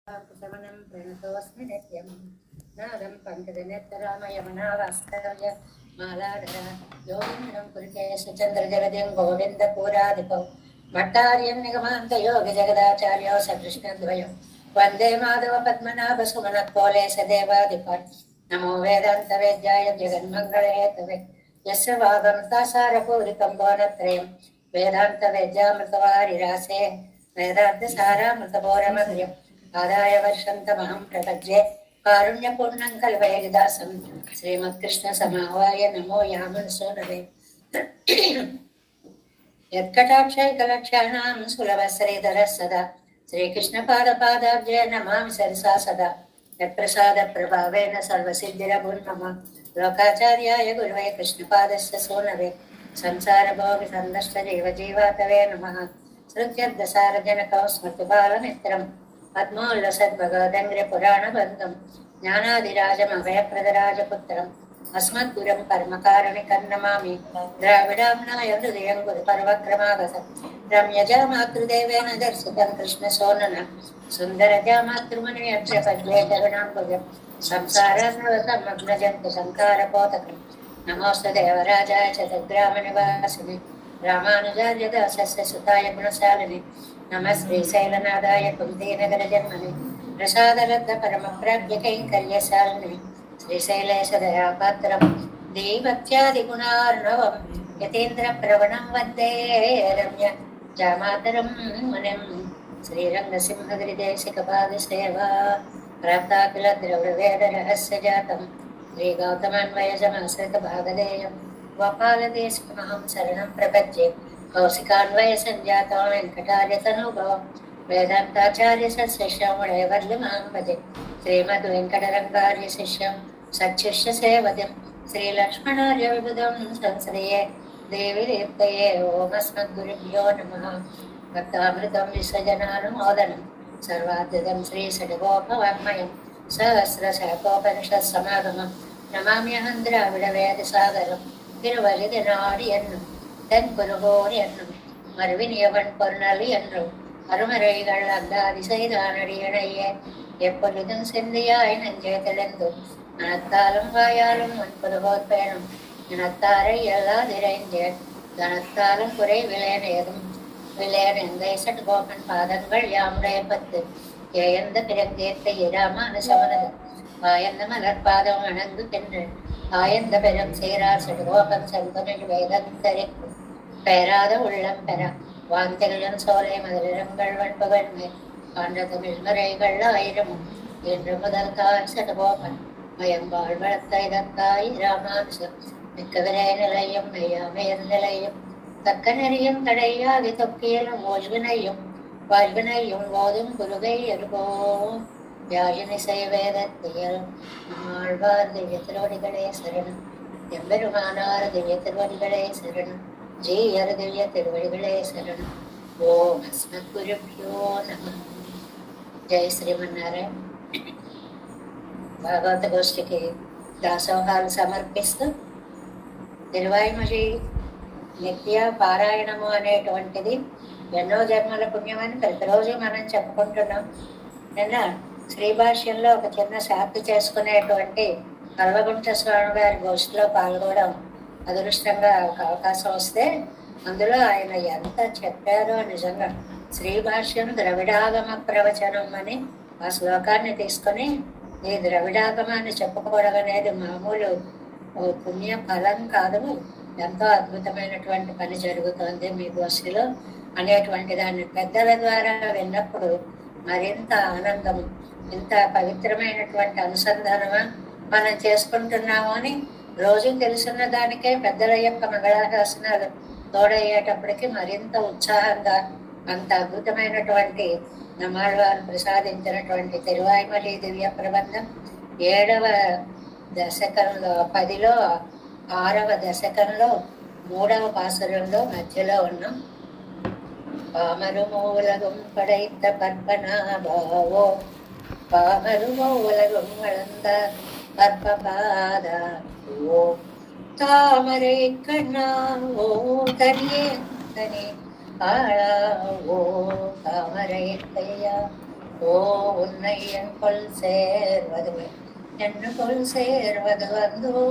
कुशमनं प्रणतोऽस्मि नित्यं नादं पङ्कजनेत्ररामयमनावास्तव्य मालाधर योगीन्द्रं पुरिकेशचन्द्रजगदिं गोविन्दपुराधिपौ भट्टार्यं निगमान्तयोगिजगदाचार्यो सकृष्णद्वयं वन्दे माधवपद्मनाभसुमनत्पोले सदेवाधिपत् नमो वेदान्तवेद्याय जगन्मङ्गलहेतवे यस्य वागं तासारपूरितं भुवनत्रयं वेदान्तवेद्यामृतवारिरासे वेदान्तसारामृतपोरमधुर्यम् आदाय वर्षन्तमहं प्रपद्ये कारुण्यपूर्णं कल्पयदासं श्रीमत्कृष्णसमावाय नमो यामनसोनवे यत्कटाक्षैकलक्ष्याणां सुलभश्रीधरः सदा श्रीकृष्णपादपादाब्जे नमामि सरसा सदा यत्प्रसादप्रभावेन सर्वसिद्धिरभून्मम लोकाचार्याय गुरुवे कृष्णपादस्य सूनवे संसारभोगसन्दष्टजीवजीवातवे नमः श्रुत्यर्धसारजनकौ स्मृतिबालमित्रम् पद्मोल्लसद्भगवदङ्ग्रे पुराणबन्धं ज्ञानादिराजमभयप्रदराजपुत्रम् अस्मद्गुरुं कर्मकारणिकं नमामि द्राविडाम्नाय हृदयं गुरुपर्वक्रमागतं रम्यजामातृदेवेन दर्शितं कृष्णसोनन सुन्दरजामातृमनुयक्षपद्ये करुणाम्बुजं संसारान्वसमग्नजन्तु संकारपोतकं नमोऽस्तु देवराजाय च तद्ग्रामनिवासिने रामानुजार्य दासस्य सुताय गुणशालिने नमः श्रीशैलनाथाय कुन्तीनगरजन्मने प्रसादलब्ध परमप्राज्ञकैङ्कर्यशालिने श्रीशैलेशदयापात्रं देवत्यादिगुणार्णवं यतीन्द्रप्रवणं वन्दे रम्य जामातरं मुनिं श्रीरङ्गसिंहगिरिदेशिकपादसेवा प्राप्ताखिलद्रव्यवेदरहस्यजातं श्रीगौतमान्वयसमाश्रितभागधेयं गोपालदेशिकमहं शरणं प्रपद्ये कौशिकान्वयसञ्जातो वेङ्कटार्यतनुभवं वेदान्ताचार्यशिष्यं वैवर्लिमां भजे श्रीमद्वेङ्कटरङ्गार्यशिष्यं सच्छिष्यसेवतिं श्रीलक्ष्मणार्यविबुधं संश्रये देवीदीप्तये ओमस्मद्गुरुभ्यो नमः भक्तामृतं विसर्जनानुमोदनं सर्वाद्यदं श्रीषड्गोपवाङ्मयं सहस्रशतोपनिषत्समागमं नमाम्यहं द्राविडवेदसागरं तिरुवलिदनाडि என்னும் தென் குருகோர் என்னும் மறுவினியவன் பொருளி என்றும் அருமறைகள் அந்தாதி செய்தானடியனைய எப்பொழுதும் சிந்தியாய் நெஞ்சே தெளிந்தும் மனத்தாலும் வாயாலும் முன்புருகோர் பேணும் இனத்தாரை எல்லாதிரைந்தேன் தனத்தாலும் குறை விளையனேதும் விளையன் எந்த சட்கோபன் பாதங்கள் யாமுடைய பத்து ஏயந்த பிறந்தேத்த இராமான சமனது ஆயந்த மலர்பாதம் அணங்கு பென்று ஆயந்த பெரும் சீரார் சடுகோபம் செல்வனில் வேதந்தரிக்கும் பெயராத உள்ளம் பெற வார்த்தைகளும் சோலை மதுரங்கள் வன்பகன்மை ஆண்ட தமிழ் மறைகள் ஆயிரமும் என்று முதல் தாய் சடுகோபன் மயம்பாள் வளர்த்தாய் ராமானுசம் மிக்க விரை நிலையும் மெய்யாமையர் நிலையும் தக்க நெறியும் தடையாகி தொக்கியலும் ஓய்வினையும் வாழ்வினையும் போதும் குருகை எருகோம் யாழினிசை வேதத்தியல் நம்மாழ்வார் திவ்ய திருவடிகளே சரணம் எம்பெருமானார் திவ்ய திருவடிகளே சரணம் ஜீயர் திவ்ய திருவடிகளே சரணம் ஓம் அஸ்மத்குருभ्यो நமः జై శ్రీమన్నారాయణ భాగవత గోష్ఠికి దాసోహాలు సమర్పిస్తూ తిరువాయిమొഴി నిత్య పారాయణము అనేటువంటిది ఎన్నో జన్మల పుణ్యమని ప్రతిరోజు మనం చెప్పుకుంటున్నాం. నిన్న శ్రీభాష్యంలో ఒక చిన్న శాంతి చేసుకునేటువంటి కల్వగుంట స్వామి గారి గోష్ఠిలో పాల్గొనడం అదృష్టంగా ఒక అవకాశం వస్తే అందులో ఆయన ఎంత చెప్పారో నిజంగా శ్రీభాష్యం ద్రవిడాగమ ప్రవచనం అని ఆ శ్లోకాన్ని తీసుకొని ఈ ద్రవిడాగమాన్ని చెప్పుకోవడం అనేది మామూలు పుణ్య ఫలం కాదు, ఎంతో అద్భుతమైనటువంటి పని జరుగుతోంది మీ గోష్ఠిలో అనేటువంటి దాన్ని పెద్దల ద్వారా విన్నప్పుడు మరింత ఆనందము, ఇంత పవిత్రమైనటువంటి అనుసంధానమా మనం చేసుకుంటున్నాము అని రోజు తెలుసున్న దానికే పెద్దల యొక్క మంగళాశాసనాలు తోడయ్యేటప్పటికి మరింత ఉత్సాహంగా అంత అద్భుతమైనటువంటి నమ్మాళ్వారు ప్రసాదించినటువంటి తిరువాయిమొഴി దివ్య ప్రబంధం 7వ దశకంలో 10లో 6వ దశకంలో 3వ పాసురంలో మధ్యలో ఉన్నాం. பாமருமூலகும் படைத்த பற்பனாபாவோ பாமருமூலகும் வளர்ந்த பற்பபாதாவோ தாமரை கண்ணாவோ தனியே தனி ஆளாவோ தாமரை கையா ஓ உன்னையன் கொள் சேர்வது என்ன கொள் சேர்வது வந்தோ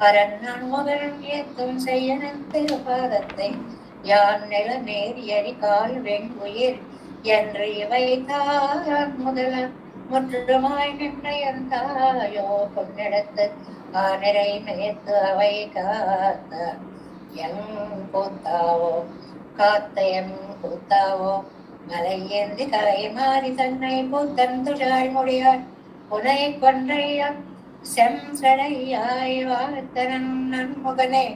அரண்ணன் முதல் ஏத்தும் செய்யனத்து பாதத்தை யான் நில நேரியடி கால் வெண்குயிர் என்று இவை தான் முதல முற்றுமாய் நின்னையந்தாயோ பொன்னிடத்து ஆனிரை மேத்து அவை காத்த என் கூத்தாவோ காத்த என் கூத்தாவோ மலை ஏந்தி கலை மாறி தன்னை பூத்தன் துழாய் முடியாய் புனை கொன்றையான் செம்சடையாய் வாழ்த்தனன் நன்முகனே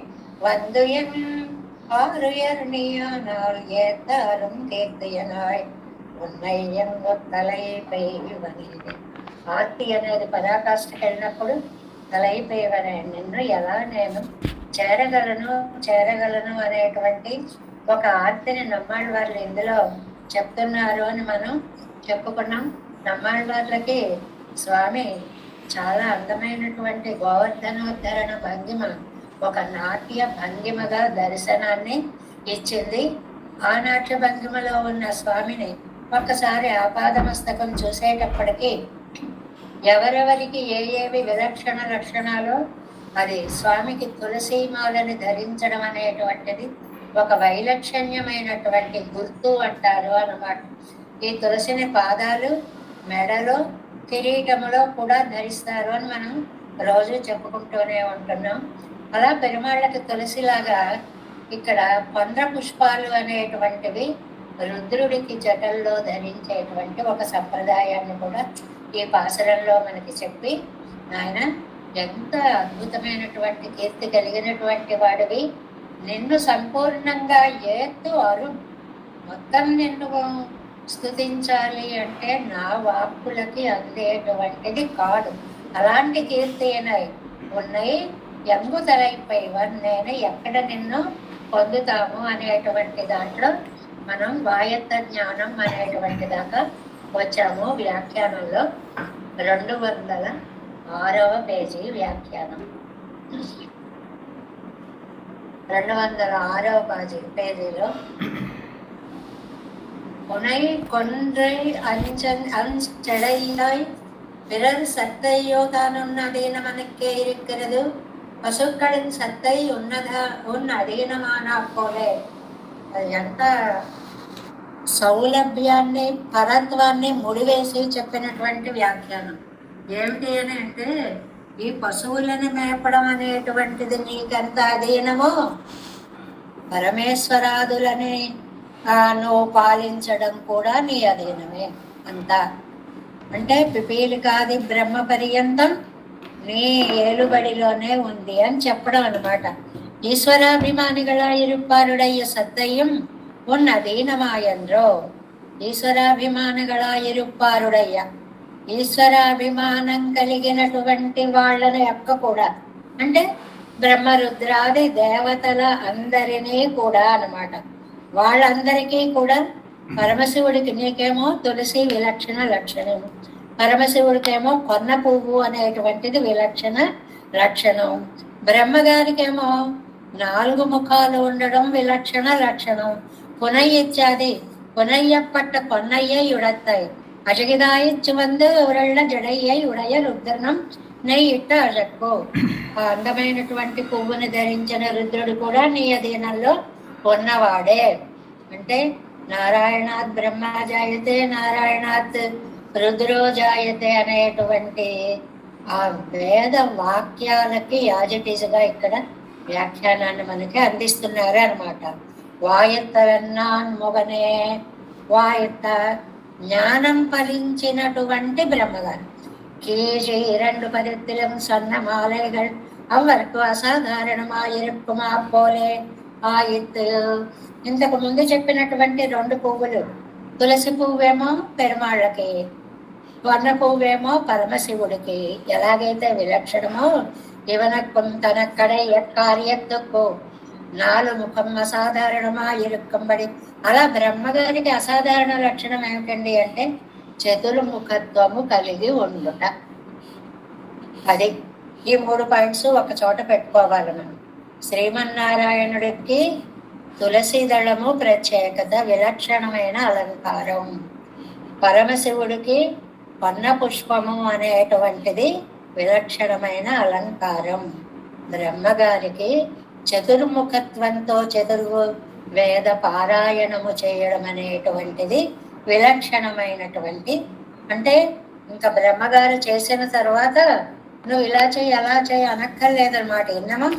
வந்து என் ஆறுயர் நீயானால் ஏத்தாலும் కీర్తియనాయ్ உன்னை ఎందు తలైపై వనిది ఆర్తి అనేది పరాకాష్ఠకి వెళ్ళినప్పుడు తలైపై వనే నిన్ను ఎలా నేను చేరగలను అనేటువంటి ఒక ఆర్తిని నమ్మాళ్ళ వాళ్ళు ఇందులో చెప్తున్నారు అని మనం చెప్పుకున్నాం. నమ్మాళ్ళ వాళ్ళకి స్వామి చాలా అందమైనటువంటి గోవర్ధనోద్ధరణ భంగిమ, ఒక నాట్య భంగిమగా దర్శనాన్ని ఇచ్చింది. ఆ నాట్య భంగిమలో ఉన్న స్వామిని ఒక్కసారి ఆపాదమస్తకం చూసేటప్పటికీ ఎవరెవరికి ఏవి విలక్షణ లక్షణాలు అది స్వామికి తులసీమాలని ధరించడం అనేటువంటిది ఒక వైలక్షణ్యమైనటువంటి గుర్తు అంటారు అన్నమాట. ఈ తులసిని పాదాలు, మెడలో, కిరీటములో కూడా ధరిస్తారు అని మనం రోజు చెప్పుకుంటూనే ఉంటున్నాం. అలా పెరుమాళ్ళకి తులసిలాగా ఇక్కడ పండ్ర పుష్పాలు అనేటువంటివి రుద్రుడికి జటల్లో ధరించేటువంటి ఒక సంప్రదాయాన్ని కూడా ఈ పాసరంలో మనకి చెప్పి, ఆయన ఎంత అద్భుతమైనటువంటి కీర్తి కలిగినటువంటి వాడివి, నిన్ను సంపూర్ణంగా ఏత్తు అరు మొత్తం నిన్ను స్తుతించాలి అంటే నా వాక్కులకి అందేటువంటిది కాదు. అలాంటి కీర్తి ఉన్నాయి ఎంగు తలైపై నేను ఎక్కడ నిన్ను పొందుతాము అనేటువంటి దాంట్లో మనం వాయత్త జ్ఞానం అనేటువంటి దాకా వచ్చాము. వ్యాఖ్యానంలో 206వ పేజీ వ్యాఖ్యానం. 206వ పేజీలో உனை கொன்றை அஞ்சடையாய் பிறர் சத்தையோ தான் உன் அதீனமனுக்கே இருக்கிறது, పశుக்களின் సత్తై ఉన్న అధీనమానా పోలే. ఎంత సౌలభ్యాన్ని, పరత్వాన్ని ముడివేసి చెప్పినటువంటి వ్యాఖ్యానం. ఏమిటి అని అంటే, ఈ పశువులను మేపడం అనేటువంటిది నీకెంత అధీనమో, పరమేశ్వరాదులని నువ్వు పాలించడం కూడా నీ అధీనమే అంతా. అంటే పిపీలికాది బ్రహ్మ పర్యంతం నీ ఏలుబడిలోనే ఉంది అని చెప్పడం అన్నమాట. ఈశ్వరాభిమానిಗಳಾಗಿರುப்பாರುடைய సత్తయ్యం ఉన్న అధీనమాయంద్రో. ఈశ్వరాభిమానిಗಳాಗಿರುப்பாరుடைய ఈశ్వరాభిమానం కలిగినటువంటి వాళ్ళని యొక్క కూడా, అంటే బ్రహ్మరుద్రాది దేవతల అందరినీ కూడా అన్నమాట. వాళ్ళందరికీ కూడా పరమశివుడికి, నీకేమో తులసి విలక్షణ లక్షణం, పరమశివుడికేమో కొన్న పువ్వు అనేటువంటిది విలక్షణ లక్షణం, బ్రహ్మగారికేమో 4 ముఖాలు ఉండడం విలక్షణ లక్షణం. పునయ్యిచ్చాది పునయ్యప్పట్ట కొన్నయ్యై ఉడత్తాయి అజగిదాయిచ్చు వందు ఎవరళ్ళ జడయ్యై ఉడయ రుద్రనం నెయ్యిట్ట అజక్కు. ఆ అందమైనటువంటి పువ్వుని ధరించిన రుద్రుడు కూడా నీ అధీనంలో ఉన్నవాడే. అంటే నారాయణాత్ బ్రహ్మ జాయతే, నారాయణాత్ రుద్రో జాయతే అనేటువంటి ఆ వేద వాక్యాలకి యాజటీసుగా ఇక్కడ వ్యాఖ్యానాన్ని మనకి అందిస్తున్నారు అన్నమాట. వాయత్త వెన్నాన్ మొగనే, వాయత్త ஞானம் பலிஞ்சினటువంటి బ్రహ్మగారు. கீழே 2 பதத்திலும் சொன்ன மாலைகள் அவருக்கு అసాధారణమాయిరుక్కుమా పోలే ఆయిత్తు. ఇంతకు ముందు చెప్పినటువంటి 2 పువ్వులు, తులసి పువ్వేమో పెరుమాళ్ళకి, వర్ణ పువ్వేమో పరమశివుడికి ఎలాగైతే విలక్షణమో, ఇవనక్కం తనక్కడే ఎక్కార్యత్తుకు 4 ముఖం అసాధారణమా ఇరుక్కంబడి. అలా బ్రహ్మగారికి అసాధారణ లక్షణం ఏమిటండి అంటే చతుర్ముఖత్వము కలిగి ఉండుట. అది ఈ 3 పాయింట్స్ ఒక చోట పెట్టుకోవాలి మనం. శ్రీమన్నారాయణుడికి తులసి దళము ప్రత్యేకత, విలక్షణమైన అలంకారం. పరమశివుడికి పన్న పుష్పము అనేటువంటిది విలక్షణమైన అలంకారం. బ్రహ్మగారికి చతుర్ముఖత్వంతో వేద పారాయణము చేయడం అనేటువంటిది విలక్షణమైనటువంటి, అంటే ఇంకా బ్రహ్మగారు చేసిన తర్వాత నువ్వు ఇలా చేయి అలా చేయి అనక్కర్లేదన్నమాట. ఇన్నమం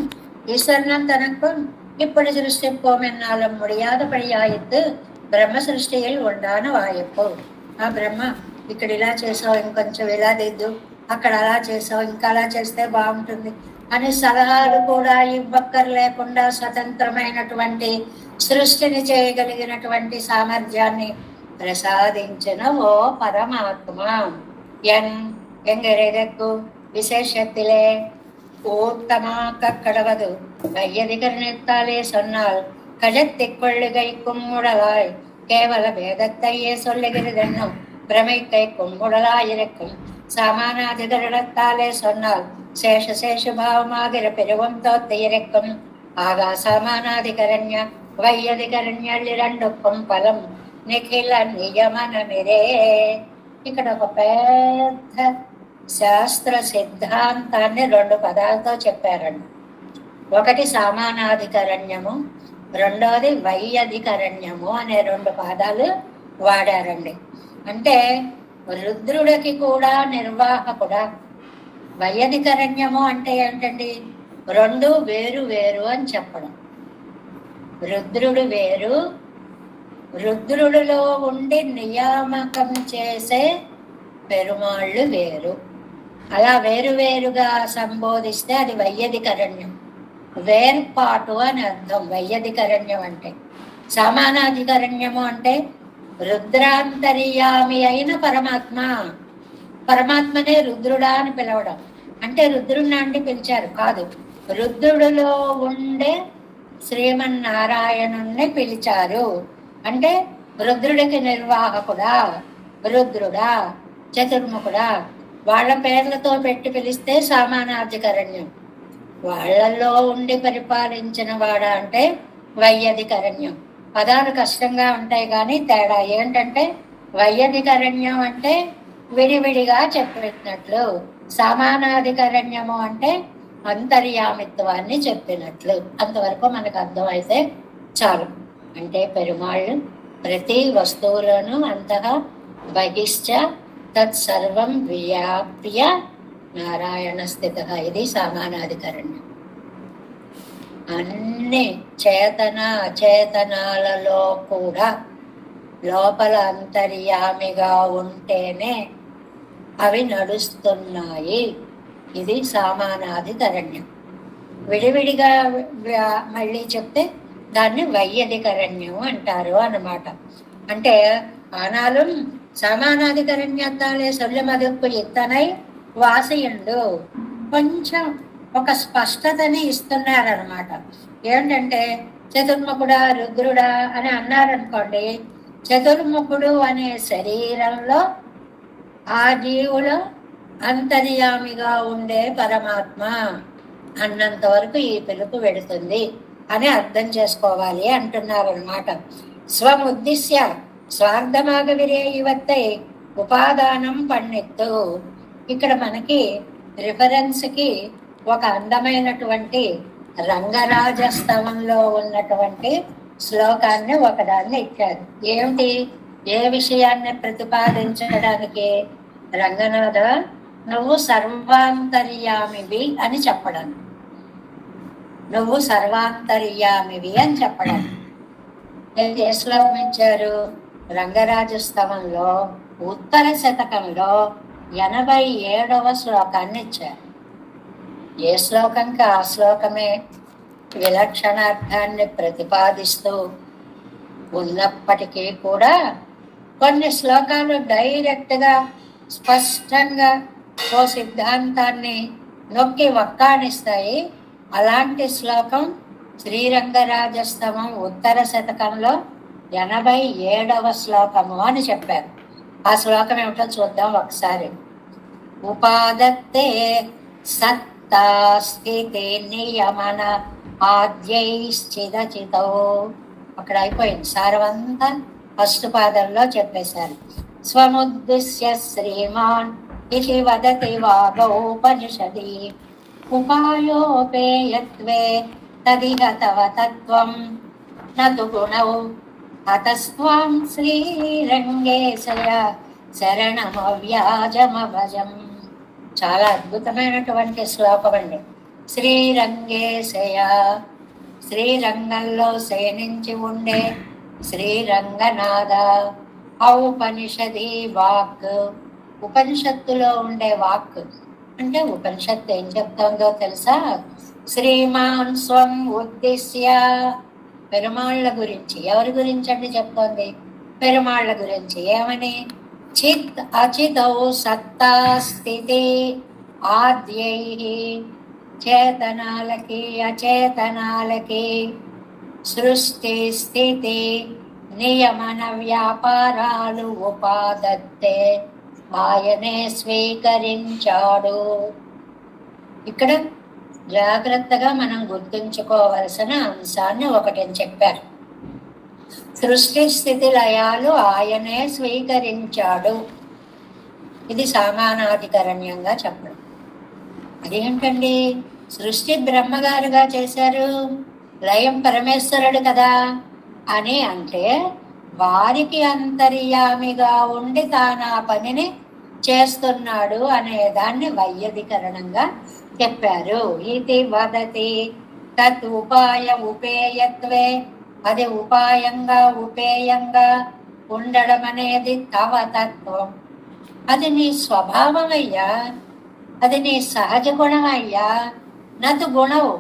ஈஸ்வரன் தனக்கும் இப்படி சிருஷ்டிப்போம் என்னாலும் முடியாதபடியாயித்து బ్రహ్మ సృష్టిயில் ఉండాన వాయప్పు. ఆ బ్రహ్మ ఇక్కడ ఇలా చేసావు, ఇంకొంచెం ఇలా దిద్దు, అక్కడ అలా చేసావు, ఇంకా అలా చేస్తే బాగుంటుంది అని సలహాలు కూడా ఇవ్వక్కర్లేకుండా స్వతంత్రమైనటువంటి సృష్టిని చేయగలిగినటువంటి సామర్థ్యాన్ని ప్రసాదించిన ఓ పరమాత్మ. எங்கெக்கு விசேஷத்திலே ஊட்டமாக்க கடவது மையதிகரணத்தாலே சொன்னால் கஜத்திக் கொள்ளுகை கும்முடலாய் கேவல பேதத்தையே சொல்லுகிறதென்னும் பிரமைக்கை கும்முடலாயிருக்கும். சமானாதிகரணத்தாலே சொன்னால் சேஷ சேஷபாவமாகிற பெருவம் தோத்தியிருக்கும். ஆகா சமானாதிகரண்ய వైయధికరణ్యాలు రెండుக்கும் ఫలం నిఖిల నియమనమిరే. ఇక్కడ ఒక పెద్ద శాస్త్ర సిద్ధాంతాన్ని 2 పదాలతో చెప్పారండి. ఒకటి సమానాధికరణ్యము, రెండవది వైయధికరణ్యము అనే 2 పదాలు వాడారండి. అంటే రుద్రుడికి కూడా నిర్వాహకుడా. వైయధికరణ్యము అంటే ఏంటండి? 2 వేరు వేరు అని చెప్పడం. రుద్రుడు వేరు, రుద్రుడిలో ఉండి నియామకం చేసే పెరుమాళ్ళు వేరు. అలా వేరువేరుగా సంబోధిస్తే అది వైయధికరణ్యం, వేర్పాటు అని అర్థం. వైయధికరణ్యం అంటే. సమానాధికరణ్యము అంటే రుద్రాంతర్యామి అయిన పరమాత్మ. పరమాత్మనే రుద్రుడా అని పిలవడం. అంటే రుద్రుడిని అంటే పిలిచారు కాదు, రుద్రుడిలో ఉండే శ్రీమన్నారాయణుణ్ణి పిలిచారు. అంటే రుద్రుడికి నిర్వాహకుడా, రుద్రుడా, చతుర్ముఖుడా, వాళ్ళ పేర్లతో పెట్టి పిలిస్తే సమానాధికరణ్యం. వాళ్ళల్లో ఉండి పరిపాలించిన వాడా అంటే వైయధికరణ్యం. పదాలు కష్టంగా ఉంటాయి కానీ తేడా ఏంటంటే వైయధికరణ్యం అంటే విడివిడిగా చెప్పినట్లు, సమానాధికరణ్యము అంటే అంతర్యామిత్వాన్ని చెప్పినట్లు. అంతవరకు మనకు అర్థమైతే చాలు. అంటే పెరుమాళ్ళు ప్రతి వస్తువులను అంతగా బహిష్ట తత్సర్వం వ్యాప్య నారాయణ స్థిత. ఇది సమానాధికరణ్యం. అన్ని చేతన అచేతనాలలో కూడా లోపల అంతర్యామిగా ఉంటేనే అవి నడుస్తున్నాయి. ఇది సమానాధికరణ్యం. విడివిడిగా మళ్ళీ చెప్తే దాన్ని వైయధికరణ్యం అంటారు అన్నమాట. అంటే ఆనాலும் సమానాధికరణ్యத்தாலே சொல்லுமதுக்கு ఇత్తనై వాసియుండు. కొంచెం ఒక స్పష్టతని ఇస్తున్నారనమాట. ఏంటంటే చతుర్ముఖుడా రుద్రుడా అని అన్నారనుకోండి, చతుర్ముఖుడు అనే శరీరంలో ఆ జీవులో అంతర్యామిగా ఉండే పరమాత్మ అన్నంత వరకు ఈ పిలుపు వెడుతుంది అని అర్థం చేసుకోవాలి అంటున్నారనమాట. స్వముద్దిశ్య స్వార్థమాగ విరేయివత్తై ఉపాదానం పన్నెత్తు. ఇక్కడ మనకి రిఫరెన్స్కి ఒక అందమైనటువంటి రంగరాజస్తవంలో ఉన్నటువంటి శ్లోకాన్ని ఒకదాన్ని ఇచ్చారు. ఏమిటి? ఏ విషయాన్ని ప్రతిపాదించడానికి? రంగనాథ నువ్వు సర్వాంతర్యామివి అని చెప్పడానికి, నువ్వు సర్వాంతర్యామివి అని చెప్పడానికి ఏ శ్లోకం ఇచ్చారు? రంగరాజస్తవంలో ఉత్తర శతకంలో 87వ శ్లోకాన్ని ఇచ్చారు. ఏ శ్లోకంకి ఆ శ్లోకమే విలక్షణార్థాన్ని ప్రతిపాదిస్తూ ఉన్నప్పటికీ కూడా కొన్ని శ్లోకాలు డైరెక్ట్గా స్పష్టంగా ఓ సిద్ధాంతాన్ని నొక్కి వక్కాణిస్తాయి. అలాంటి శ్లోకం శ్రీరంగరాజస్తవం ఉత్తర శతకంలో 87వ శ్లోకము అని చెప్పారు. ఆ శ్లోకం ఏమిటో చూద్దాం ఒకసారి. ఉపాదత్తే సత్తా స్థితి నియమన ఆద్యైశ్చిదచితో. అక్కడ అయిపోయింది. సారవంతా ఫస్ట్ పాదంలో చెప్పేశారు. స్వముద్దిశ్య శ్రీమాన్ ఇతి వదతి వాగోపనిషది ఉపాయోపేయత్వే తదిహ తవ తత్వం నతు గుణౌ అతస్త్వం శ్రీరంగేశయ శరణమవ్యాజమభజం. చాలా అద్భుతమైనటువంటి శ్లోకం అండి. శ్రీరంగేశయ, శ్రీరంగంలో శయనించి ఉండే శ్రీరంగనాథ. ఔపనిషది వాక్, ఉపనిషత్తులో ఉండే వాక్ అంటే ఉపనిషత్తు ఏం చెప్తుందో తెలుసా? శ్రీమాన్ స్వం ఉద్దేశ్య, పెరుమాళ్ళ గురించి. ఎవరి గురించి అంటే చెప్తోంది? పెరుమాళ్ళ గురించి. ఏమని? చిత్ అచితౌ సత్తా స్థితి ఆద్యై, చేతనాలకి అచేతనాలకి సృష్టి స్థితి నియమన వ్యాపారాలు ఉపాదత్తే ఆయనే స్వీకరించాడు. ఇక్కడ జాగ్రత్తగా మనం గుర్తుంచుకోవలసిన అంశాన్ని ఒకటి చెప్పారు. సృష్టి స్థితి లయాలు ఆయనే స్వీకరించాడు. ఇది సామానాధికరణ్యంగా చెప్పడం. అదేంటండి? సృష్టి బ్రహ్మగారుగా చేశారు, లయం పరమేశ్వరుడు కదా అని అంటే వారికి అంతర్యామిగా ఉండి తాను ఆ పనిని చేస్తున్నాడు అనే దాన్ని వైయధికరణంగా చెప్పారు. ఇది వదతి తత్ ఉపాయ ఉపేయత్వే, అది ఉపాయంగా ఉపేయంగా ఉండడం అనేది తవ తత్వం. అది నీ స్వభావమయ్యా, అది నీ సహజ గుణమయ్యా. నతు గుణవు,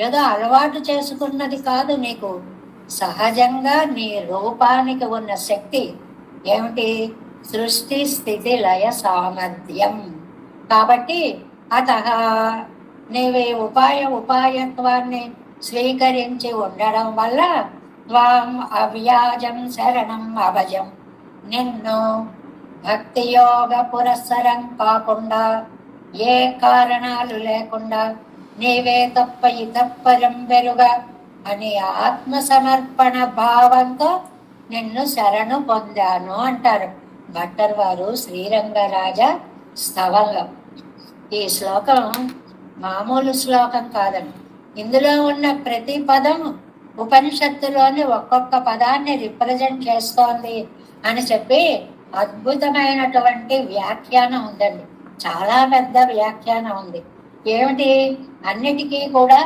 ఏదో అలవాటు చేసుకున్నది కాదు. నీకు సహజంగా నీ రూపానికి ఉన్న శక్తి ఏమిటి? సృష్టి స్థితి లయ సామర్థ్యం. కాబట్టి అతః నీవే ఉపాయత్వాన్ని స్వీకరించి ఉండడం వల్ల త్వాం అవ్యాజం శరణం అభజం, నిన్ను భక్తియోగ పురస్సరం కాకుండా ఏ కారణాలు లేకుండా నీవే తప్ప ఇతప్పరం వెరుగా అని ఆత్మ సమర్పణ భావంతో నిన్ను శరణు పొందాను అంటారు భట్టర్ వారు శ్రీరంగరాజ స్తవంలో. ఈ శ్లోకం మామూలు శ్లోకం కాదండి. ఇందులో ఉన్న ప్రతి పదం ఉపనిషత్తులోని ఒక్కొక్క పదాన్ని రిప్రజెంట్ చేస్తోంది అని చెప్పి అద్భుతమైనటువంటి వ్యాఖ్యానం ఉందండి. చాలా పెద్ద వ్యాఖ్యానం ఉంది. ఏమిటి? అన్నిటికీ కూడా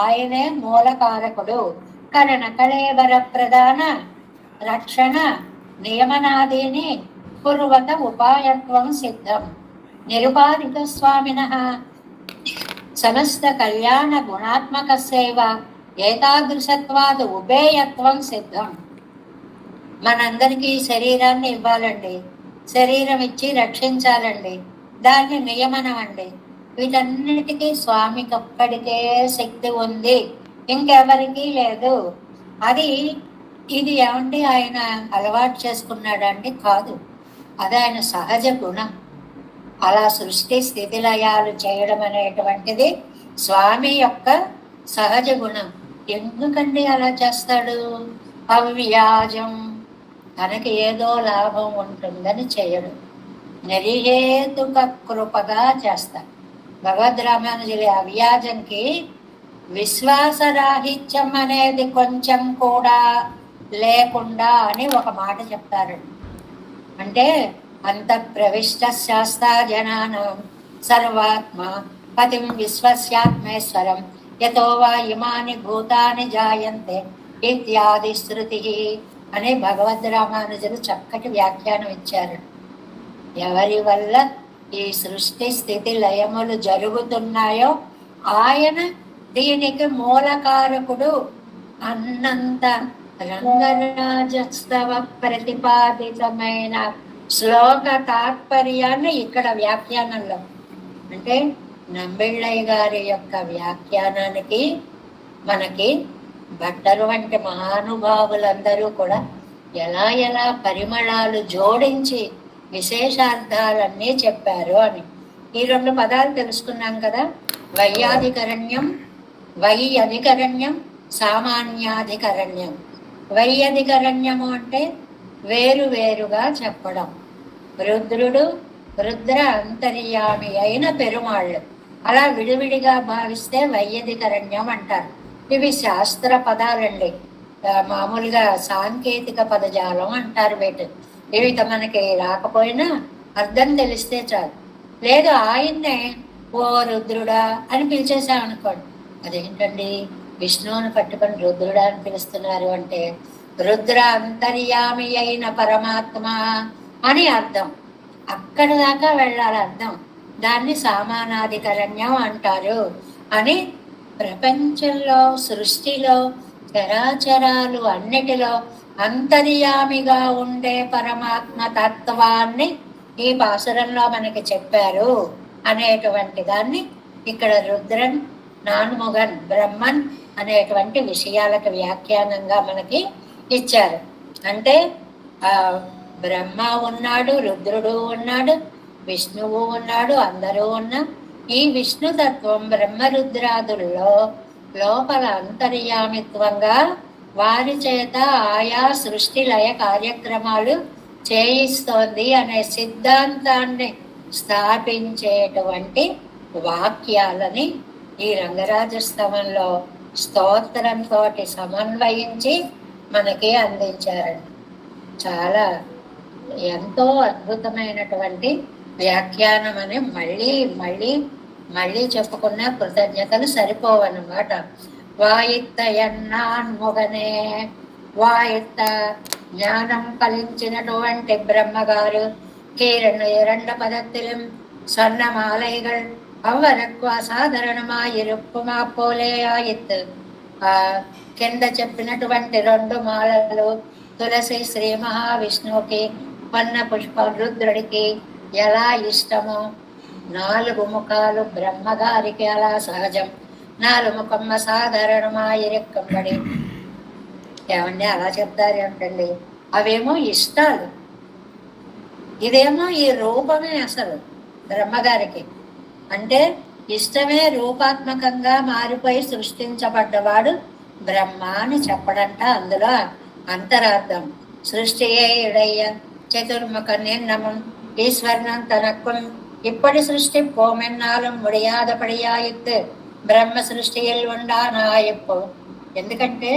ఆయనే మూలకారకుడు. కరణ కళేవర ప్రధాన రక్షణ నియమనాదీని కుర్వత ఉపాయత్వం సిద్ధం. నిరుపాధిక స్వామిన సమస్త కళ్యాణ గుణాత్మక సేవ ఏకాదృశత్వాదు ఉభేయత్వం సిద్ధం. మనందరికీ శరీరాన్ని ఇవ్వాలండి, శరీరం ఇచ్చి రక్షించాలండి, దాన్ని నియమనం అండి. వీటన్నిటికీ స్వామికి ఒక్కడికే శక్తి ఉంది, ఇంకెవరికీ లేదు. అది ఇది ఏమంటే ఆయన అలవాటు చేసుకున్నాడండి? కాదు, అది ఆయన సహజ గుణం. అలా సృష్టి స్థితిలయాలు చేయడం అనేటువంటిది స్వామి యొక్క సహజ గుణం. ఎందుకండి అలా చేస్తాడు? అవ్యాజం, తనకి ఏదో లాభం ఉంటుందని చేయడు, నిర్హేతుక కృపగా చేస్తాడు. భగవద్ రామానుజుల అవ్యాజంకి విశ్వాసరాహిత్యం అనేది కొంచెం కూడా లేకుండా అని ఒక మాట చెప్తారు. అంటే అంత ప్రవిష్ట శాస్త్ర జనానాం సర్వాత్మ పతిం విశ్వస్యాత్మేశ్వరం యతో వా ఇమాని భూతాని జాయంతే ఇత్యాది శృతి అని భగవద్ రామానుజులు చక్కటి వ్యాఖ్యానం ఇచ్చారు. ఎవరి వల్ల ఈ సృష్టి స్థితి లయములు జరుగుతున్నాయో ఆయన దీనికి మూలకారకుడు అన్నంత రంగరాజస్తవ ప్రతిపాదితమైన శ్లోక తాత్పర్యాన్ని ఇక్కడ వ్యాఖ్యానంలో అంటే నంబిళ్ళయ్య గారి యొక్క వ్యాఖ్యానానికి మనకి భట్టరు వంటి మహానుభావులందరూ కూడా ఎలా ఎలా పరిమళాలు జోడించి విశేషార్థాలన్నీ చెప్పారు అని. ఈ రెండు పదాలు తెలుసుకున్నాం కదా, వైయాధికరణ్యం, వై అధికరణ్యం, సామాన్యాధికరణ్యం. వై అధికరణ్యము అంటే వేరు వేరుగా చెప్పడం, రుద్రుడు, రుద్ర అంతర్యామి అయిన పెరుమాళ్ళు. అలా విడివిడిగా భావిస్తే వైయధికరణ్యం అంటారు. ఇవి శాస్త్ర పదాలండి. మామూలుగా సాంకేతిక పదజాలం అంటారు వీటి. ఇవి మనకి రాకపోయినా అర్థం తెలిస్తే చాలు. లేదు ఆయన్నే ఓ రుద్రుడా అని పిలిచేసామనుకోండి, అదేంటండి విష్ణువుని పట్టుకొని రుద్రుడా అని పిలుస్తున్నారు అంటే రుద్ర అంతర్యామి అయిన పరమాత్మ అని అర్థం. అక్కడ దాకా వెళ్ళాలి అర్థం. దాన్ని సామానాధికరణ్యం అంటారు అని. ప్రపంచంలో సృష్టిలో చరాచరాలు అన్నిటిలో అంతర్యామిగా ఉండే పరమాత్మ తత్వాన్ని ఈ పాసురంలో మనకి చెప్పారు అనేటువంటి దాన్ని ఇక్కడ రుద్రన్, నాన్ముగన్, బ్రహ్మన్ అనేటువంటి విషయాలకు వ్యాఖ్యానంగా మనకి ఇచ్చారు. అంటే బ్రహ్మ ఉన్నాడు, రుద్రుడు ఉన్నాడు, విష్ణువు ఉన్నాడు, అందరూ ఉన్నా ఈ విష్ణుతత్వం బ్రహ్మరుద్రాదుల్లో లోపల అంతర్యామిత్వంగా వారి చేత ఆయా సృష్టి లయ కార్యక్రమాలు చేయిస్తోంది అనే సిద్ధాంతాన్ని స్థాపించేటువంటి వాక్యాలని ఈ రంగరాజస్తవంలో స్తోత్రంతో సమన్వయించి మనకి అందించారండి. చాలా ఎంతో అద్భుతమైనటువంటి వ్యాఖ్యానం అని మళ్ళీ మళ్ళీ మళ్ళీ చెప్పుకున్న కృతజ్ఞతలు సరిపోవన్నమాట. వాయిత్తయన్నాన్ముగనే, వాయిత్త ஞானம் కలించినటువంటి బ్రహ్మగారు கீரன் இரண்ட பதத்திலும் சொன்ன மாலைகள் అవ్వరకు అసాధారణమాయిరుప్పుమా పోలే ఆయిత్. కింద చెప్పినటువంటి 2 మాలలు తులసి శ్రీ మహావిష్ణువుకి, పన్న పుష్ప రుద్రుడికి ఎలా ఇష్టమో 4 ముఖాలు బ్రహ్మగారికి అలా సహజం. 4 ముఖం అసాధారణమాయిరెక్కబడి. ఏమండి అలా చెప్తారు ఏంటండి? అవేమో ఇష్టాలు, ఇదేమో ఈ రూపమే. అసలు బ్రహ్మగారికి అంటే ఇష్టమే రూపాత్మకంగా మారిపోయి సృష్టించబడ్డవాడు బ్రహ్మ అని చెప్పడంట. అందులో అంతరార్థం సృష్టియే ఇడయ్య చతుర్ముఖ నిర్ణమం ఈశ్వరనం తనక్కుం இப்படி சிருஷ்டி போமென்னாலும் முடியாதபடியாயித்து బ్రహ్మ సృష్టిயில் ఉండానా ఎప్పు. ఎందుకంటే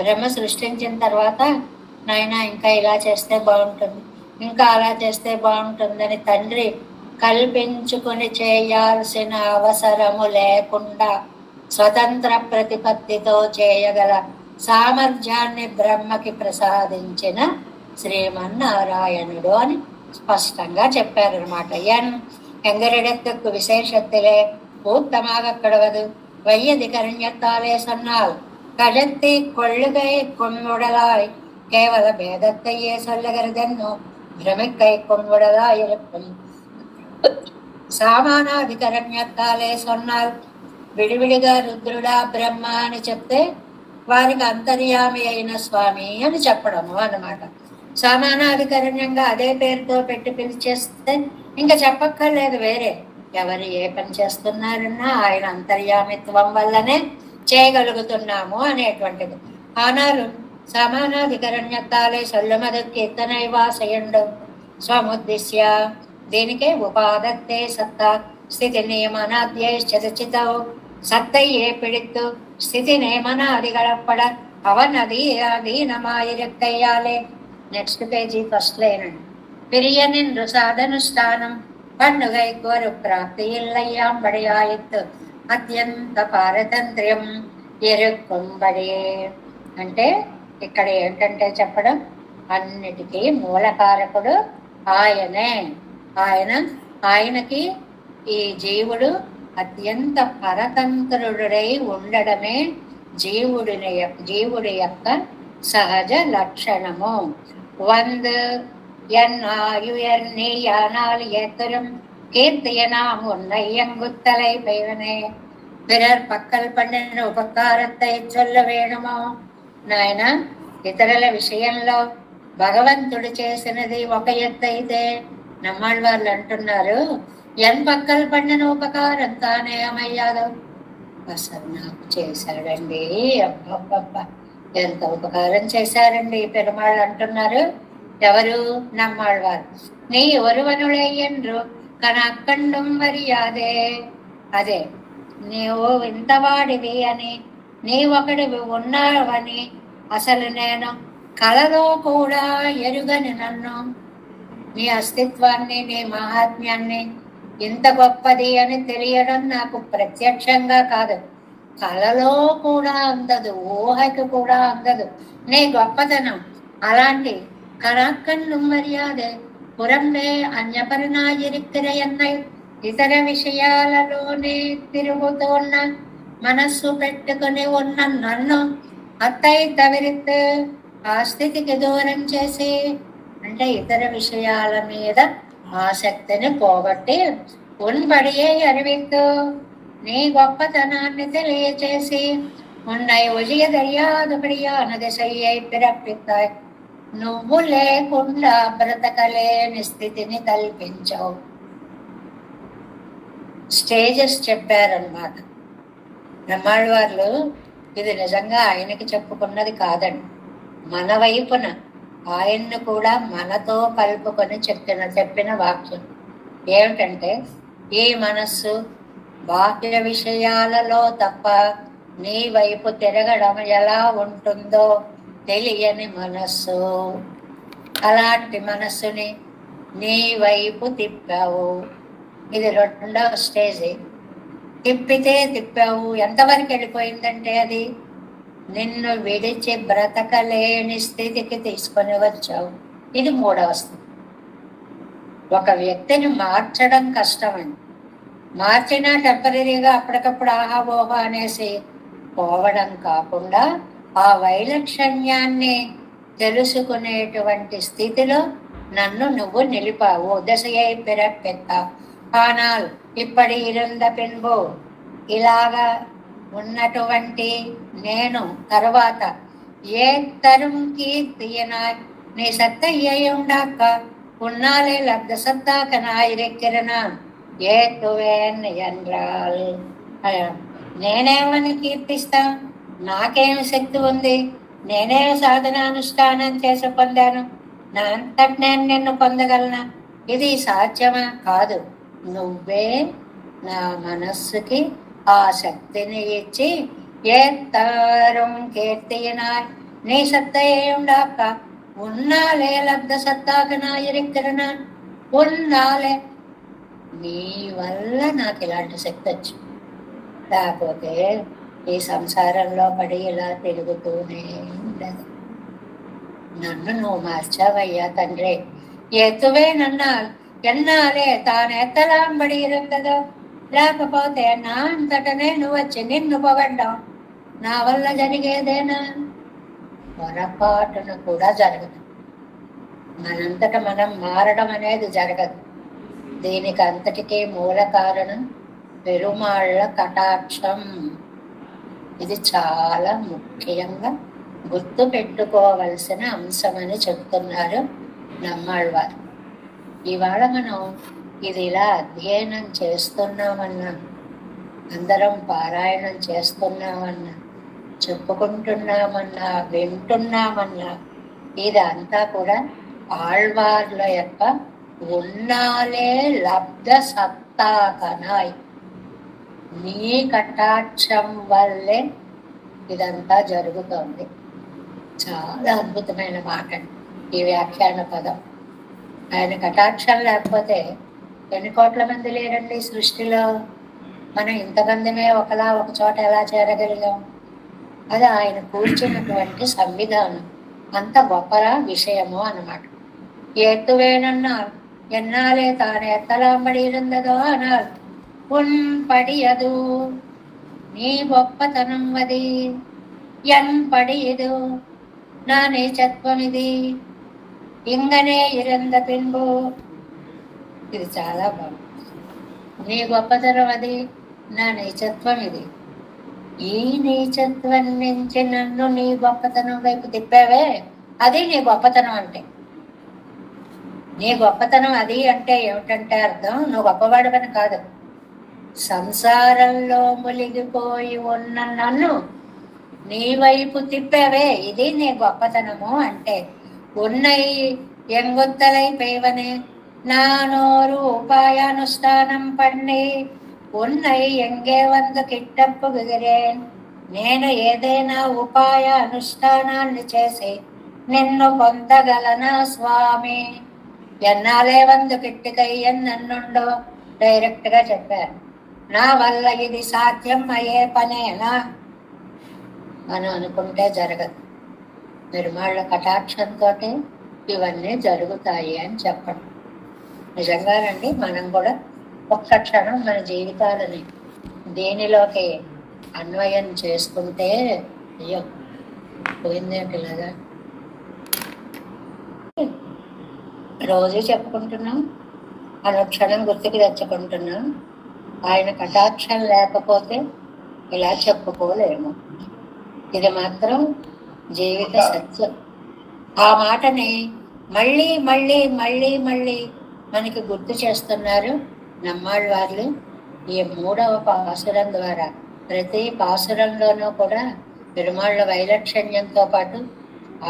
బ్రహ్మ సృష్టించిన తర్వాత నాయన ఇంకా ఇలా చేస్తే బాగుంటుంది, ఇంకా అలా చేస్తే బాగుంటుందని తండ్రి కల్పించుకుని చేయాల్సిన అవసరము లేకుండా స్వతంత్ర ప్రతిపత్తితో చేయగల సామర్థ్యాన్ని బ్రహ్మకి ప్రసాదించిన శ్రీమన్నారాయణుడు అని ஸ்பஷ்டங்கா చెప్పారన్నమాట. எங்களிடத்துக்கு விசேஷத்திலே ஊத்தமாக கிடவது வையதிகரண்யத்தாலே சொன்னால் கழத்தி கொள்ளுகை கொன்முடலாய் கேவல பேதத்தையே சொல்லுகிறதென்னோ பிரமிக்கை கொன்முடலாய் இருக்கும். సామానాధికరణ్యత్తాలే సొన్నాల్ విడివిడిగా రుద్రుడా బ్రహ్మ అని చెప్తే వారికి అంతర్యామి అయిన స్వామి అని చెప్పడము అన్నమాట. సమానాధికరణ్యంగా అదే పేరుతో పెట్టి పిలిచేస్తే ఇంకా చెప్పక్కర్లేదు వేరే. ఎవరు ఏ పని చేస్తున్నారన్నా ఆయన అంతర్యామిత్వం వల్లనే చేయగలుగుతున్నాము అనేటువంటిది. ఆనాலும் సమానాధికరణ్యత్తాలే సొల్లుమదు కీర్తనైవా చేయండు స్వముద్దిశ్య. దీనికే ఉపాదత్తే సత్తా స్థితి నియమనాద్యైశ్చరితౌ. சத்தையே பிடித்து ஸ்திதி நேமனாதிகளப்பட அவன் அதீனமாயிருக்கையாலே. నెక్స్ట్ పేజీ ఫస్ట్ లైన్ అండి. பிரியனின்று సాధనుష్ఠానం పండుగైకు ஒரு ప్రాప్తి ఇల్లయ్యాంబడియాయిత్తు అత్యంత పారతంత్ర్యం ఎరుక్కుంబడి. అంటే ఇక్కడ ఏంటంటే చెప్పడం అన్నిటికీ మూలకారకుడు ఆయనే. ఆయనకి ఈ జీవుడు అత్యంత పరతంత్రుడై ఉండడమే జీవుడి యొక్క సహజ లక్షణము. வந்து என் ஆயுயர் நீ ஆனால் ஏத்தரும் கீர்த்தியனாம் உன்னை எங்குத்தலை பெய்வனே. பிறர் పక్కల్ పండిన ఉపకారத்தை சொல்ல వేణుమో. నాయన ఇతరుల విషయంలో భగవంతుడు చేసినది ఒక ఎత్తైతే నమ్మాళ్ళవాళ్ళు అంటున్నారు ఎన్ పక్కల్ పండిన ఉపకారం తానే అమయ్యాదు. అసలు నాకు చేశాడండి, అబ్బబ్బబ్బా ఎంత ఉపకారం చేశారండి పెరుమాళ్ళు అంటున్నారు. ఎవరు? நம்மாழ்வார். நீ ஒருவனுளே என்று కనకండం మర్యాదే. అదే నీవు ఇంతవాడివి అని, నీ ఒకడివి ఉన్నావని అసలు నేను కలలో కూడా ఎరుగని నన్ను, నీ అస్తిత్వాన్ని, నీ మహాత్మ్యాన్ని, ఇంత గొప్పది అని తెలియడం నాకు ప్రత్యక్షంగా కాదు, కలలో కూడా అందదు, ఊహకి కూడా అందదు నీ గొప్పతనం. అలాంటి కనకండం మర్యాదే పురంబే అన్యపరనాయిరిక్కిరయన్నై, ఇతర విషయాలలోనే తిరుగుతున్న మనస్సు పెట్టుకుని ఉన్న నన్ను అత్తై తవిరిత్ ఆ స్థితికి దూరం చేసి, అంటే ఇతర విషయాల మీద ఆసక్తిని పోగొట్టి, ఉన్బడియే అరివిత్తు నీ గొప్పతనాన్ని తెలియచేసి, ఉన్నై ఉజియ దర్యాదుపడియాన దిశయ్యై పిరప్పిత్తాయ్, నువ్వు లేకుండా బ్రతకలేని స్థితిని కల్పించావు. స్టేజెస్ చెప్పారన్నమాట నమ్మాళ్ళవార్లు. ఇది నిజంగా ఆయనకి చెప్పుకున్నది కాదండి, మన వైపున ఆయన్ను కూడా మనతో కలుపుకొని చెప్పిన వాక్యం ఏమిటంటే, ఈ మనస్సు బాహ్య విషయాలలో తప్ప నీ వైపు తిరగడం ఎలా ఉంటుందో తెలియని మనస్సు. అలాంటి మనస్సుని నీ వైపు తిప్పావు. ఇది రెండవ స్టేజీ. తిప్పావు. ఎంతవరకు వెళ్ళిపోయిందంటే అది నిన్ను విడిచి బ్రతకలేని స్థితికి తీసుకొని వచ్చావు. ఇది మూడవ స్థితి. ఒక వ్యక్తిని మార్చడం కష్టమండి. మార్చినా టెంపరీగా అప్పటికప్పుడు ఆహా ఓహా అనేసి పోవడం కాకుండా, ఆ వైలక్షణ్యాన్ని తెలుసుకునేటువంటి స్థితిలో నన్ను నువ్వు నిలిపావు. దశయై పిరప్పెత్త ஆனால் ఇప్పటి ఇరంద పెన్బో, ఇలాగా ఉన్నటువంటి నేను తర్వాత ఏ తరం కీర్తియనాయ్ నీ సత్తయ్యుండాక ఉన్నాలే లబ్ధ సత్తాకనాయిరెక్కిరనా ఏతువేన్ ఎండ్రాల్. నేనేమని కీర్తిస్తా? నాకేమి శక్తి ఉంది? నేనేమి సాధనానుష్ఠానం చేసి పొందాను? నా అంతటి నేను నిన్ను పొందగలనా? ఇది సాధ్యమా? కాదు. నువ్వే నా మనస్సుకి ఆ శక్తిని ఇచ్చి, ఏ తరం కీర్తియనాయ్ నీ సత్తయ్యుండాక ఉన్నాలే లబ్ధ సత్తాకనాయిరెక్కిరనా, ఉన్నాలే నీ వల్ల నాకు ఇలాంటి శక్తి వచ్చింది. లేకపోతే ఈ సంసారంలో పడి ఇలా తిరుగుతూనే ఉండదు. నన్ను నువ్వు మార్చావయ్యా తండ్రి. ఎత్తువే నన్నాల్ ఎన్నాలే తానెత్తలాంబడి ఇరుందదో, లేకపోతే నా అంతటనే నువ్వు వచ్చి నిన్ను పొగడ్డావు. నా వల్ల జరిగేదేనా? పొరపాటును కూడా జరగదు. మనంతట మనం మారడం అనేది జరగదు. దీనికి అంతటికీ మూల కారణం పెరుమాళ్ళ కటాక్షం. ఇది చాలా ముఖ్యంగా గుర్తు పెట్టుకోవలసిన అంశమని చెప్తున్నారు నమ్మాళ్ళవారు. ఇవాళ మనం ఇది ఇలా అధ్యయనం చేస్తున్నామన్నా, అందరం పారాయణం చేస్తున్నామన్నా, చెప్పుకుంటున్నామన్నా, వింటున్నామన్నా, ఇదంతా కూడా ఆళ్వార్ల యొక్క ఉన్నాలే లబ్ధ సత్తాకనాయ్ నీ కటాక్షం వల్లే ఇదంతా జరుగుతోంది. చాలా అద్భుతమైన మాట ఈ వ్యాఖ్యాన పదం. ఆయన కటాక్షం లేకపోతే ఎన్ని కోట్ల మంది లేరండి సృష్టిలో? మనం ఇంతమందిమే ఒకలా ఒక చోట ఎలా చేరగలిగాం? అది ఆయన కూర్చున్నటువంటి సంవిధానం. అంత గొప్పరా విషయము అన్నమాట. ఎత్తువేనన్నా ఎన్నాలే తాను ఎత్తలాంబడి ఇరుందదో అనాల్ ఉన్పడియదు నీ గొప్పతనం అది, ఎన్పడియదు నా నీచత్వం ఇది, ఇంగనే ఇరంద పిన్బు. ఇది చాలా బాగుంది. నీ గొప్పతనం అది, నా నీచత్వం ఇది. ఈ నీచత్వం నుంచి నన్ను నీ గొప్పతనం వైపు తిప్పావే, అది నీ గొప్పతనం అంటే. నీ గొప్పతనం అది అంటే ఏమిటంటే అర్థం, నువ్వు గొప్పవాడివని కాదు. సంసారంలో మునిగిపోయి ఉన్న నన్ను నీ వైపు తిప్పావే, ఇది నీ గొప్పతనము అంటే. ఉన్న எங்குத்தலை பெய்வனே நானோரு உபாயானுஷ்டானம் பண்ணி உன்னை எங்கே வந்து కిట్టప్పుகிறேன் నేను ఏదైనా ఉపాయ అనుష్ఠానాన్ని చేసి నిన్ను పొందగలనా స్వామి ఎన్నాలే వంద కిట్టికయ్యని నన్నుండో డైరెక్ట్ గా చెప్పారు. నా వల్ల ఇది సాధ్యం అయ్యే పనేనా మనం అనుకుంటే జరగదు. పెరుమాళ్ళ కటాక్షంతో ఇవన్నీ జరుగుతాయి అని చెప్పడం నిజంగానండి. మనం కూడా ఒక్క క్షణం మన జీవితాలని దీనిలోకి అన్వయం చేసుకుంటే అయ్యో పోయిందేంటిలాగా రోజు చెప్పుకుంటున్నాం, అనుక్షణం గుర్తుకు తెచ్చుకుంటున్నాం. ఆయన కటాక్షం లేకపోతే ఇలా చెప్పుకోలేము. ఇది మాత్రం జీవిత సత్యం. ఆ మాటని మళ్ళీ మళ్ళీ మళ్ళీ మళ్ళీ మనకి గుర్తు చేస్తున్నారు నమ్మాళ్ళ వాళ్ళు. ఈ 3వ పాసురం ద్వారా ప్రతి పాసురంలోనూ కూడా పెరుమాళ్ళ వైలక్షణ్యంతో పాటు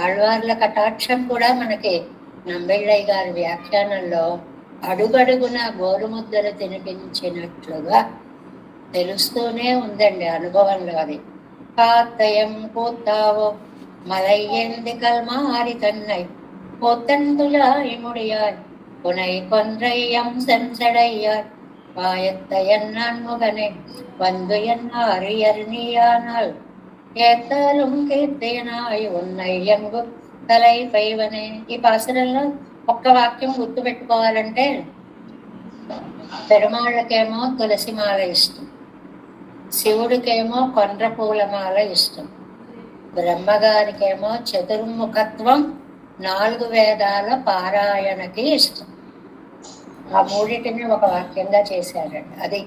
ఆళ్వార్ల కటాక్షం కూడా మనకి నంబిళ్ళయ్య గారి వ్యాఖ్యానంలో అడుగడుగున గోరుముద్దలు తినిపించినట్లుగా తెలుస్తూనే ఉందండి అనుభవంలో. అది காத்தயம் கூத்தாவோ மலையேந்தி கல்மாரி தன்னை போத்தந்துழாய் முடியாய் புனை கொன்றையம் செஞ்சடையாய் பாயத்தையன் முகனே வந்து என் அறியறியானால் ఏతலும் కీర్తనాయి ఉన్నై ఎంగు తలై పైవనే. ఈ పాసురంలో ఒక్క వాక్యం గుర్తు పెట్టుకోవాలంటే పెరుమాళ్ళకేమో తులసిమాల ఇష్టం, శివుడికేమో కొండ్ర పూలమాల ఇష్టం, బ్రహ్మగారికేమో చతుర్ముఖత్వం 4 వేదాల పారాయణకి ఇష్టం. ఆ మూడింటిని ఒక వాక్యంగా చేశారండి. అది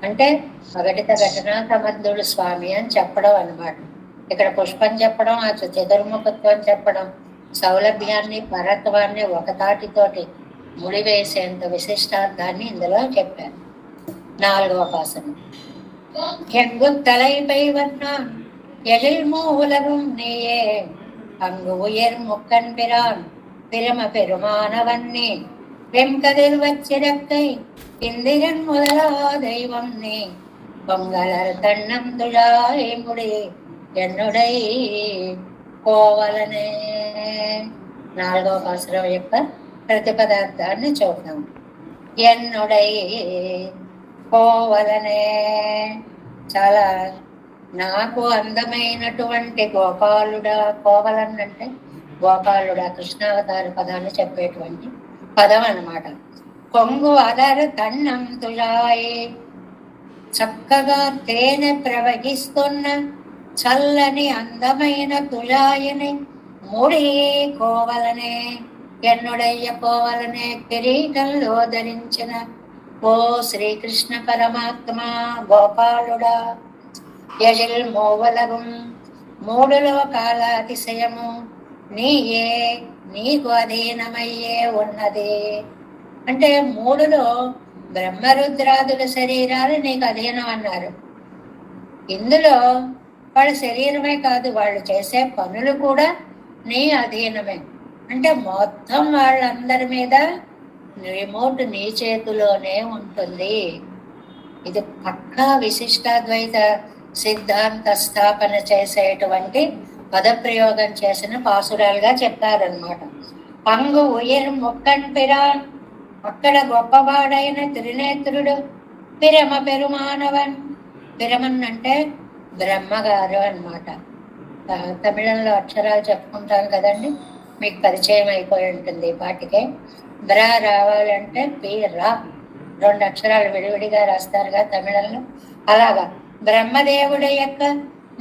అంటే అగటిత ఘటనా సమర్థుడు స్వామి అని చెప్పడం అన్నమాట. ఇక్కడ పుష్పం చెప్పడం, ఆ చతుర్ముఖత్వం చెప్పడం, సౌలభ్యాన్ని పరత్వాన్ని ఒకతాటితోటి ముడివేసేంత విశిష్టార్థాన్ని ఇందులో చెప్పారు. 4వ పాసనం எங்குத்தலை வண்ணான் எழில் மூலகும் நீயே அங்கு உயர் முக்கன் பிரான் பிரம பெருமானவன்னே வெண்கதிர் வச்சிறக்கை இந்திரன் முதலா தெய்வம் நீ பொங்கலர் தன்னம் துழாய் முடி என்னுடைய కోవలనే. 4వ పాసురం యొక్క ప్రతిపదార్థాన్ని చూద్దాం. ఎన్నుడై కోవలనే చాలా నాకు అందమైనటువంటి గోపాలుడా. కోవలన్ అంటే గోపాలుడా, కృష్ణావతార పదాన్ని చెప్పేటువంటి పదం అన్నమాట. కొంగు అదరు తన్నం తులాయి చక్కగా తేనె ప్రవహిస్తున్న చల్లని అందమైన తులాయిని ముడి కోవలనే ఎన్నుడయ్య కోవలనే కిరీటంలో ధరించిన ఓ శ్రీకృష్ణ పరమాత్మ గోపాలుడా. యజిల్ మూవలగం 3 లోకాల అతిశయము నీయే, నీకు అధీనమయ్యే ఉన్నది. అంటే 3లో బ్రహ్మరుద్రాదుల శరీరాలు నీకు అధీనం అన్నారు. ఇందులో వాళ్ళ శరీరమే కాదు, వాళ్ళు చేసే పనులు కూడా నీ అధీనమే. అంటే మొత్తం వాళ్ళందరి మీద రిమోట్ నీ చేతిలోనే ఉంటుంది. ఇది పక్కా విశిష్టాద్వైత సిద్ధాంత స్థాపన చేసేటువంటి పదప్రయోగం చేసిన పాసురాలుగా చెప్పారనమాట. పంగు ఉయర్ ముక్కన్ పిరాన్, అక్కడ గొప్పవాడైన త్రినేత్రుడు, పిరమ పెరుమానవన్, పిరమన్ అంటే బ్రహ్మగారు అన్నమాట. తమిళంలో అక్షరాలు చెప్పుకుంటాం కదండి, మీకు పరిచయం అయిపోయి ఉంటుంది ఈ పాటికే. బ్రా రావాలంటే పి రా, 2 అక్షరాలు విడివిడిగా రాస్తారుగా తమిళంలో. అలాగా బ్రహ్మదేవుడి యొక్క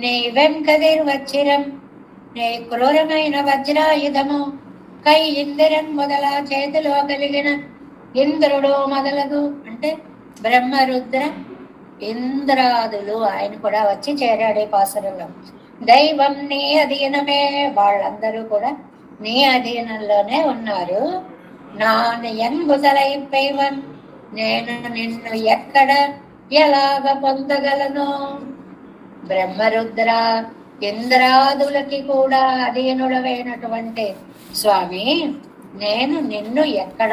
నీ వెంకదిర్ వచ్చిరం, నీ క్రూరమైన వజ్రాయుధము కై ఇందిరన్ మొదల చేతిలో కలిగిన ఇంద్రుడు మొదలగు అంటే బ్రహ్మరుద్ర ఇంద్రాదులు ఆయన కూడా వచ్చి చేరాడు ఈ పాసురంలో. దైవం నీ అధీనమే, వాళ్ళందరూ కూడా నీ అధీనంలోనే ఉన్నారు. నాను ఎంబుదలై పైవన్, నేను నిన్ను ఎక్కడ ఎలాగ పొందగలను. బ్రహ్మరుద్ర ఇంద్రాదులకి కూడా అధీనుడమైనటువంటి స్వామి, నేను నిన్ను ఎక్కడ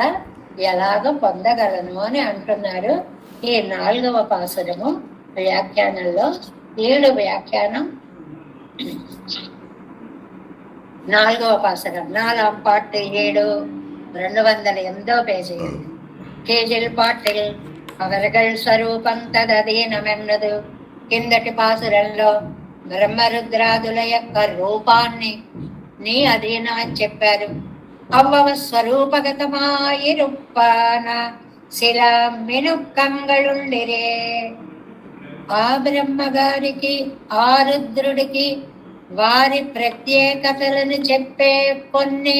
ఎలాగ పొందగలను అని అంటున్నారు. ఈ 4వ పాసురము వ్యాఖ్యానంలో 7 వ్యాఖ్యానం 4వ పాసురం 4 பாட்டு 7 208 பேஜி. கேஜில் பாட்டில் அவர்கள் స్వరూపం తదధీనమెన్నదు. కిందటి పాసురంలో బ్రహ్మరుద్రాదుల యొక్క రూపాన్ని నీ అధీనమని చెప్పారు. అవ్వవ స్వరూపగతమాయిరుప్పాన శిలా మినుక్కంగళుండిరే. ఆ బ్రహ్మగారికి ఆ రుద్రుడికి వారి ప్రత్యేకతలను చెప్పే కొన్ని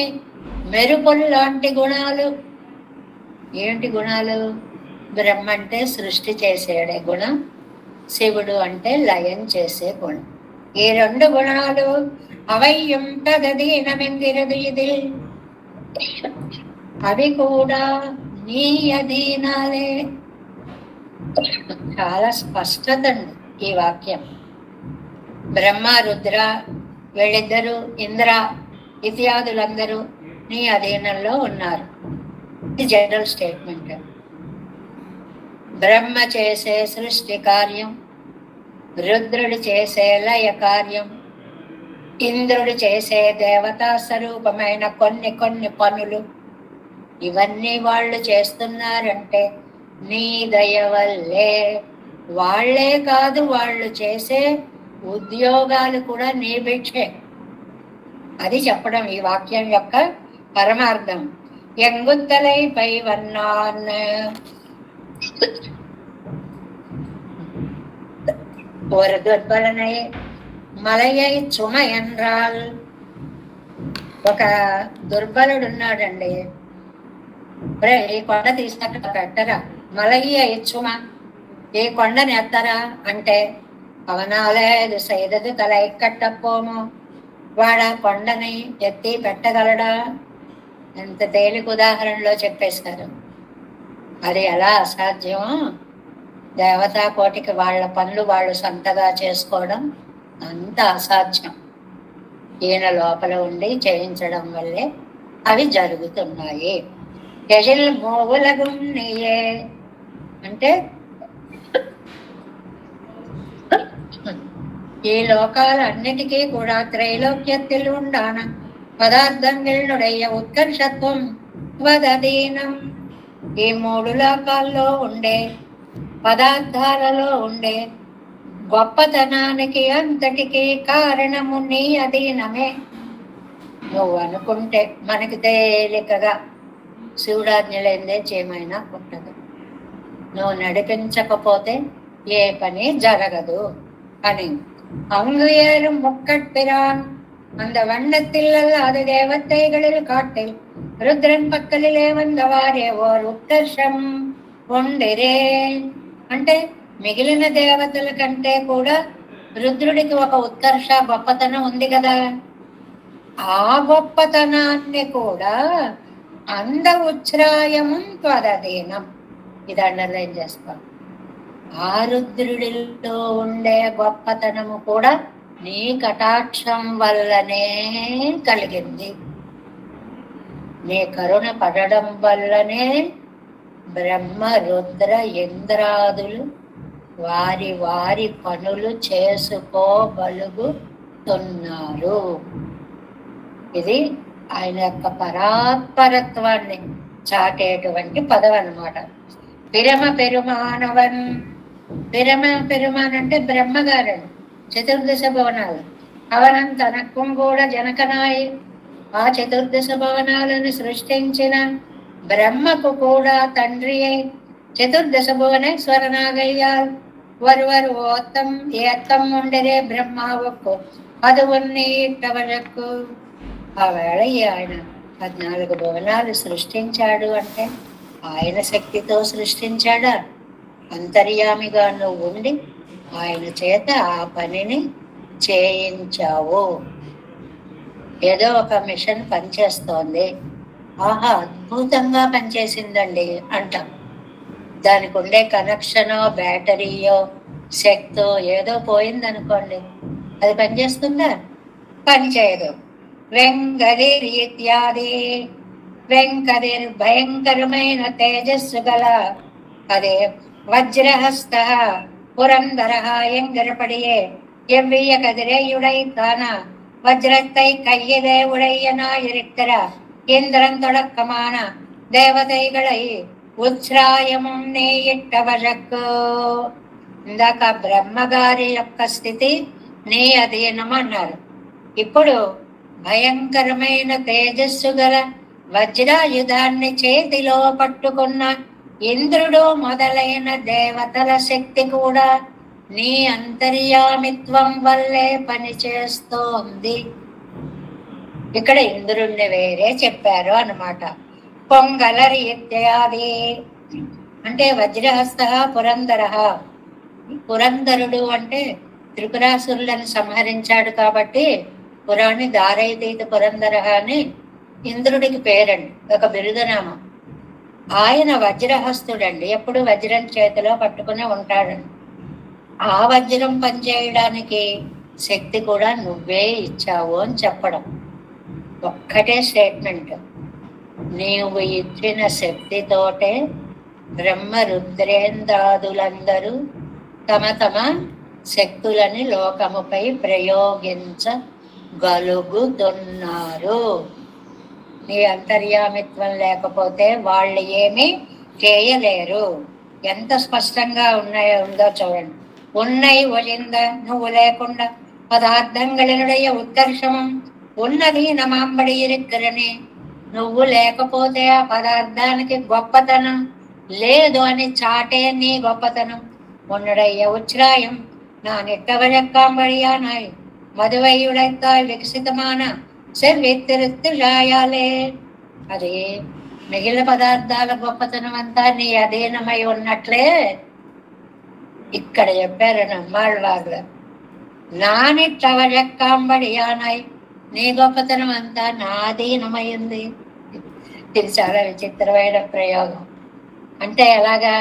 మెరుపుల్లాంటి గుణాలు. ఏంటి గుణాలు? బ్రహ్మ అంటే సృష్టి చేసేడే గుణం, శివుడు అంటే లయం చేసే గుణం. ఈ 2 గుణాలు అవయ్యం తదధీనమెందిరదు ఇది. అవి కూడా నీ అధీనాలే. చాలా స్పష్టత అండి ఈ వాక్యం. బ్రహ్మ రుద్ర వీళ్ళిద్దరూ, ఇంద్ర ఇత్యాదులందరూ నీ అధీనంలో ఉన్నారు. ఇది జనరల్ స్టేట్మెంట్. బ్రహ్మ చేసే సృష్టి కార్యం, రుద్రుడు చేసే లయ కార్యం, ఇంద్రుడు చేసే దేవతా స్వరూపమైన కొన్ని కొన్ని పనులు, ఇవన్నీ వాళ్ళు చేస్తున్నారంటే నీ దయ వల్లే. వాళ్లే కాదు, వాళ్ళు చేసే ఉద్యోగాలు కూడా నీ భిక్షే. అది చెప్పడం ఈ వాక్యం యొక్క పరమార్థం. ఎంగుత్తలై పై వన్నాన్ ஒரு దుర్బలనై మలయై చుమ ఎన్రాల్. ఒక దుర్బలుడు ఉన్నాడండి. ఈ కొండ తీసుక పెట్టరా, మలయ్య ఇచ్చుమ, ఈ కొండని ఎత్తరా అంటే అవనాలేదు సైదదు తల ఎక్కట్టపోము. వాడ కొండని ఎత్తి పెట్టగలడా? ఎంత తేలిక ఉదాహరణలో చెప్పేశారు. అది ఎలా అసాధ్యమో, దేవతా కోటికి వాళ్ళ పనులు వాళ్ళు సొంతగా చేసుకోవడం అంత అసాధ్యం. ఈయన లోపల ఉండి చేయించడం వల్లే అవి జరుగుతున్నాయి. యజిల్ మోగులగున్నయే అంటే ఈ లోకాలన్నిటికీ కూడా త్రైలోక్యത്തിൽ ఉండాన పదార్థంగిళ్ళుడయ్య ఉత్కర్షత్వం వదదీనం. ఈ 3 లోకాల్లో ఉండే పదార్థాలలో ఉండే గొప్పతనానికి అంతటికీ కారణము నీ అధీనమే. నువ్వు అనుకుంటే మనకి తేలికగా శివుడాజ్ఞలేందే చేయమైనా పుట్టదు. నువ్వు నడిపించకపోతే ఏ పని జరగదు అని. அங்குயரும் முக்கட்பிரான் அந்த வண்ணத்தில் அது தேவத்தைகளில் காட்டில் ருத்ரன் పక్కలిలే వందవారే ఓర్ ఉత్కర్షం ఉండిరే. అంటే మిగిలిన దేవతల కంటే కూడా రుద్రుడికి ఒక ఉత్కర్ష గొప్పతనం ఉంది కదా. ఆ గొప్పతనాన్ని కూడా అంద ఉచ్ఛ్రాయము త్వదధీనం. ఇది అండర్లైన్ చేసుకో. ఆ రుద్రుడిలో ఉండే గొప్పతనము కూడా నీ కటాక్షం వల్లనే కలిగింది. నీ కరుణ పడడం వల్లనే బ్రహ్మ రుద్ర ఇంద్రాదులు వారి వారి పనులు చేసుకోగలుగుతున్నారు. ఇది ఆయన యొక్క పరాత్పరత్వాన్ని చాటేటువంటి పదం అన్నమాట. పిరమ పెరుమానవన్. పిరమ పెరుమాన్ అంటే బ్రహ్మగారండి. 14 భవనాలు అవనం తనకు కూడా జనకనాయి. ఆ 14 భవనాలను సృష్టించిన బ్రహ్మకు కూడా తండ్రి అయి 14 భువనేశ్వరనాగయ్యాల్ ఒరువరు ఓత్తం ఏత్తం ఉండరే బ్రహ్మావక్కు అది ఉన్నీట్టవరకు. ఆ వేళ ఆయన 14 భువనాలు సృష్టించాడు అంటే ఆయన శక్తితో సృష్టించాడా? అంతర్యామిగా నువ్వు ఉండి ఆయన చేత ఆ పనిని చేయించావు. ఏదో ఒక మిషన్ పనిచేస్తోంది, ఆహా అద్భుతంగా పనిచేసిందండి అంటాం. దానికి ఉండే కనెక్షనో బ్యాటరీయో శక్తో ఏదో పోయిందనుకోండి, అది పనిచేస్తుందా? పని చేయదు. వెంగళి ఇత్యాది భయంకరమైన తేజస్సు గల అదే వజ్రహస్త పురందర ఎంగరపడియే எவ்விய கதிரையுடை தானா வஜ்ரத்தை கையிலே உடையனாயிருக்கிற இந்திரன் தொடக்கமான దేవతైகளை ఉచ్ఛ్రాయమం నేయిట్ట వజక్కు. ఇందాక బ్రహ్మగారి యొక్క స్థితి నీ అధీనం అన్నారు. ఇప్పుడు భయంకరమైన తేజస్సు గల వజ్రాయుధాన్ని చేతిలో పట్టుకున్న ఇంద్రుడు మొదలైన దేవతల శక్తి కూడా నీ అంతర్యామిత్వం వల్లే పనిచేస్తోంది. ఇక్కడ ఇంద్రుణ్ణి వేరే చెప్పారు అన్నమాట. పొంగలరి ఇత్యాది అంటే వజ్రహస్త పురందర. పురందరుడు అంటే త్రిపురాసురులను సంహరించాడు కాబట్టి పురాణి దారైతీత పురందర అని ఇంద్రుడికి పేరండి, ఒక బిరుదనామం. ఆయన వజ్రహస్తుడండి, ఎప్పుడు వజ్రం చేతిలో పట్టుకుని ఉంటాడండి. ఆ వజ్రం పనిచేయడానికి శక్తి కూడా నువ్వే ఇచ్చావు అని చెప్పడం. ఒక్కటే స్టేట్మెంట్. నీవు ఇచ్చిన శక్తితోటే బ్రహ్మ రుద్రేంద్రాదులందరూ తమ తమ శక్తులని లోకముపై ప్రయోగించగలుగుతున్నారు. నీ అంతర్యామిత్వం లేకపోతే వాళ్ళు ఏమీ చేయలేరు. ఎంత స్పష్టంగా ఉందో చూడండి. ఉన్నై ఒజింద నువ్వు లేకుండా పదార్థంಗಳಿனுடைய ఉత్కర్షమం ఉన్నది నమాంబడి ఇరుక్కరని. నువ్వు లేకపోతే ఆ పదార్థానికి గొప్పతనం లేదు అని చాటే నీ గొప్పతనం. உன்னுடைய உச்ராயம் நான் இட்டவழக்காம்படியானாய் மதுவையுடைத்தாய் விகசிతமான సెవ్విత్తిరుత్తుజాయాలే. అది మిగిలిన పదార్థాల గొప్పతనం అంతా నీ అధీనమై ఉన్నట్లే ఇక్కడ చెప్పారు నమ్మాళ్ళవాళ్ళ. నానిట్టవజక్కాంబడియానాయ్ నీ గొప్పతనం అంతా నా అధీనమైంది. ఇది చాలా విచిత్రమైన ప్రయోగం. అంటే ఎలాగా?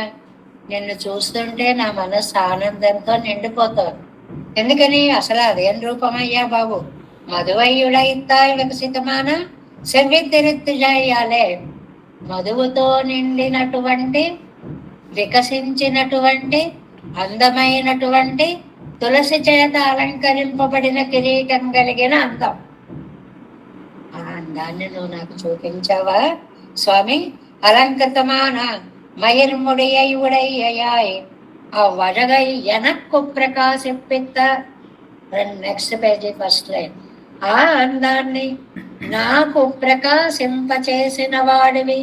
నిన్ను చూస్తుంటే నా మనస్సు ఆనందంతో నిండిపోతుంది. ఎందుకని? అసలు అదేం రూపమయ్యా బాబు? మధువయ్యుడైతాయి వికసితమాన సెవ్విత్తిరుత్తుజాయాలే. మధువుతో నిండినటువంటి వికసించినటువంటి అందమైనటువంటి తులసి చేత అలంకరింపబడిన కిరీటం కలిగిన అందం. ఆ అందాన్ని నువ్వు నాకు చూపించావా స్వామి? అలంకృతమాన மயிர்முடியை உடையாய் அவ்வழகை எனக்கு பிரகாசிப்பித்த. Next page first line. ఆ అందాన్ని నాకు ప్రకాశింపచేసిన వాడివి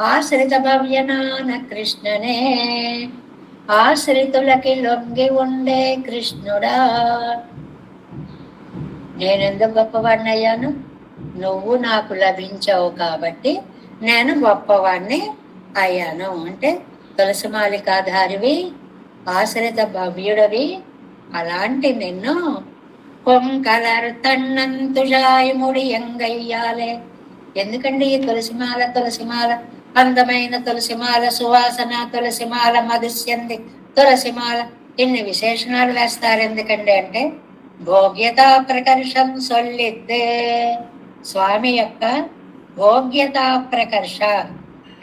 ఆశ్రిత భవ్యనాన కృష్ణనే. ఆశ్రితులకి లొంగి ఉండే కృష్ణుడా. నేనెందుకు గొప్పవాడిని అయ్యాను? నువ్వు నాకు లభించావు కాబట్టి నేను గొప్పవాడిని అయ్యాను. అంటే తులసిమాలికాధారివి, ఆశ్రిత భవ్యుడవి. అలాంటి నిన్ను కొంకలర్ తన్నంతుజాయి ముడి ఎంగయ్యాలే. ఎందుకండి ఈ తులసిమాల అందమైన తులసిమాల, సువాసన తులసిమాల, మధుస్యంది తులసిమాల, ఇన్ని విశేషణాలు వేస్తారు ఎందుకండి అంటే భోగ్యతా ప్రకర్షం సొల్లిద్దే. స్వామి యొక్క భోగ్యతా ప్రకర్ష,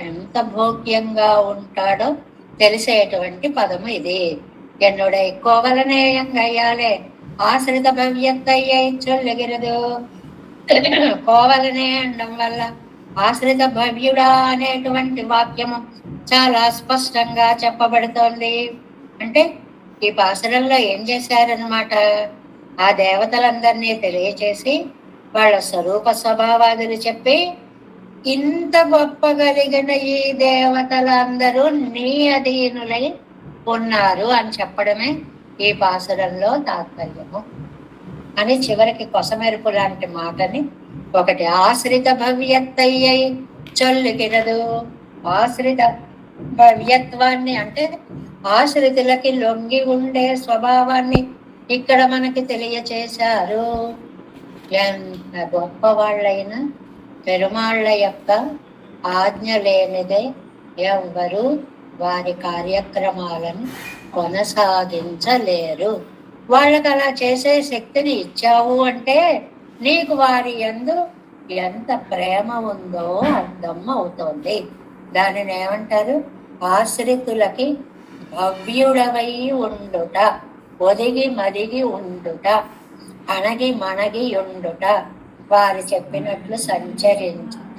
ఎంత భోగ్యంగా ఉంటాడో తెలిసేటువంటి పదము ఇది. ఎన్నుడై కోవలనేయంగయ్యాలే ఆశ్రిత భవ్యత్తయ్యై చొల్లగిరదు. కోవలనే అనడం వల్ల ఆశ్రిత భవ్యుడా అనేటువంటి వాక్యము చాలా స్పష్టంగా చెప్పబడుతోంది. అంటే ఈ పాసరంలో ఏం చేశారనమాట? ఆ దేవతలందరినీ తెలియచేసి వాళ్ళ స్వరూప స్వభావాదులు చెప్పి ఇంత గొప్పగలిగిన ఈ దేవతలందరూ నీ అధీనులై ఉన్నారు అని చెప్పడమే ఈ పాసురంలో తాత్పర్యము అని చివరికి కొసమెరుపు లాంటి మాటని ఒకటి ఆశ్రిత భవ్యత్తయ్యై చొల్లుకిరదు. ఆశ్రిత భవ్యత్వాన్ని అంటే ఆశ్రితులకి లొంగి ఉండే స్వభావాన్ని ఇక్కడ మనకి తెలియచేశారు. ఎంత గొప్ప వాళ్ళైనా పెరుమాళ్ళ యొక్క ఆజ్ఞ లేనిదే ఎవ్వరూ వారి కార్యక్రమాలను కొనసాగించలేరు. వాళ్ళకి అలా చేసే శక్తిని ఇచ్చావు అంటే నీకు వారి యందు ఎంత ప్రేమ ఉందో అర్థం అవుతోంది. దానిని ఏమంటారు? ఆశ్రితులకి భవ్యుడవై ఉండుట, ఒదిగి మదిగి ఉండుట, అణగి మణగి ఉండుట, వారు చెప్పినట్లు సంచరించుట.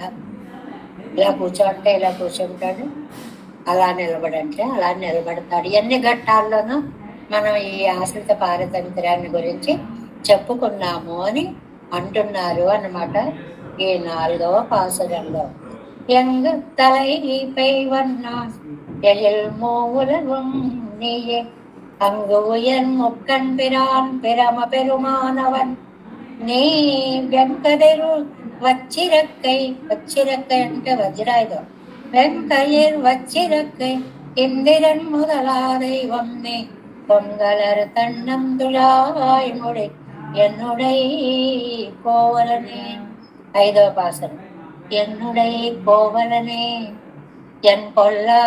ఇలా కూర్చోంటే ఇలా కూర్చుంటాడు, అలా నిలబడంటే అలా నిలబడతాడు. ఎన్ని ఘట్టాల్లోనూ మనం ఈ ఆశ్రిత పారతంత్ర్యాన్ని గురించి చెప్పుకున్నాము అని అంటున్నారు అన్నమాట ఈ 4వ పాసురంలో. ఎంగు తలైపై వన్న எழில் மூவுலகும் நீயே அங்கு உயர் முக்கண் பிரான் பிரம பெருமானவன் நீ வெங்கதிரு வச்சிரக்கை. வச்சிரக்கை అంటే వజ్రాయుధం. வெங்கையில் வச்சிரக்கை இந்திரன் முதலா தெய்வம் நீ பொங்கலர் தன்னம் துழாய் முடி என்னுடை கோவலனே. 5వ పాసరం. என்னுடை கோவலனே என் பொல்லா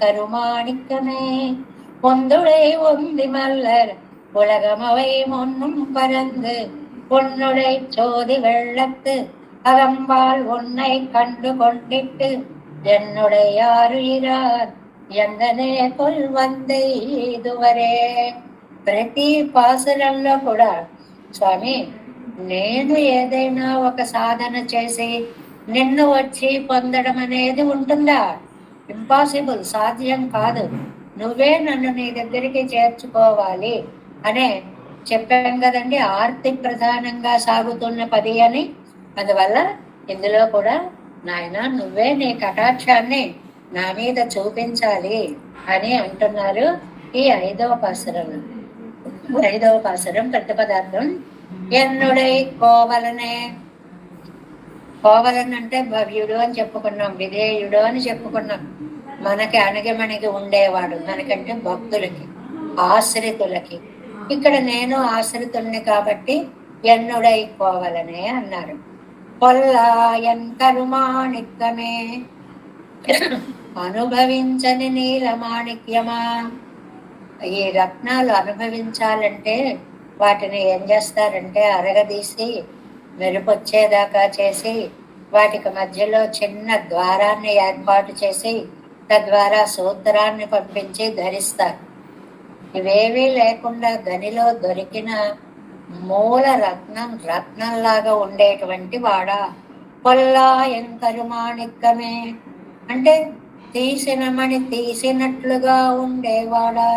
கருமாணிக்கமே பொந்துடை ஒந்தி மல்லர் உலகமவை முன்னும் பறந்து உன்னுடை சோதி வெள்ளத்து அகம்பால் உன்னை கண்டு கொண்டிட்டு என்னுடைய ஆறுயிரார் ఎందనే కొల్వందే ఇదువరే. ప్రతి పాసురంలో కూడా స్వామి నేను ఏదైనా ఒక సాధన చేసి నిన్ను వచ్చి పొందడం అనేది ఉంటుందా? ఇంపాసిబుల్, సాధ్యం కాదు. నువ్వే నన్ను నీ దగ్గరికి చేర్చుకోవాలి అనే చెప్పాం కదండి. ఆర్తి ప్రధానంగా సాగుతున్న పది అని. అందువల్ల ఇందులో కూడా నాయన నువ్వే నీ కటాక్షాన్ని నా మీద చూపించాలి అని అంటున్నారు ఈ 5వ పాసురం. 5వ పాసురం ప్రతిపదార్థం ఎన్నుడై కోవలనే. కోవలన్ అంటే భవ్యుడు అని చెప్పుకున్నాం, విధేయుడు అని చెప్పుకున్నాం. మనకి అణగిమణిగి ఉండేవాడు, మనకంటే భక్తులకి, ఆశ్రితులకి. ఇక్కడ నేను ఆశ్రితుల్ని కాబట్టి ఎన్నుడై కోవలనే అన్నారు. పొల్లాయన్ కరుమాణిక్యమే అనుభవించని నీలమాణిక్యమా. ఈ రత్నాలు అనుభవించాలంటే వాటిని ఏం చేస్తారంటే అరగదీసి మెరుపొచ్చేదాకా చేసి వాటికి మధ్యలో చిన్న ద్వారాన్ని ఏర్పాటు చేసి తద్వారా సూత్రాన్ని పంపించి ధరిస్తారు. ఇవేవీ లేకుండా గనిలో దొరికిన మూల రత్నంలాగా ఉండేటువంటి వాడా. పొల్లాయన్ కరుమాణిక్యమే అంటే తీసిన మణి తీసినట్లుగా ఉండేవాడా,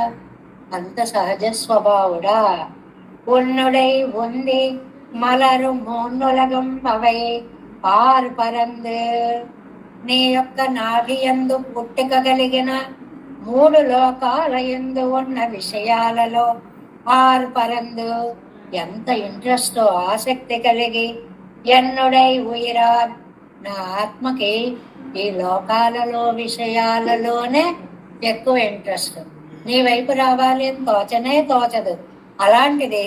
అంత సహజ స్వభావుడా. ఉన్నుడై ఉంది మలరు మూన్నులగం అవై ఆరు పరందు. నీ యొక్క నాభియందు పుట్టుక కలిగిన 3 లోకాల యందు ఉన్న విషయాలలో 6 పరందు. ఎంత ఇంట్రెస్ట్, ఆసక్తి కలిగి ఎన్నుడై ఉయిరార్ నా ఆత్మకి ఈ లోకాలలో విషయాలలోనే ఎక్కువ ఇంట్రెస్ట్. నీ వైపు రావాలి అని తోచనే తోచదు. అలాంటిది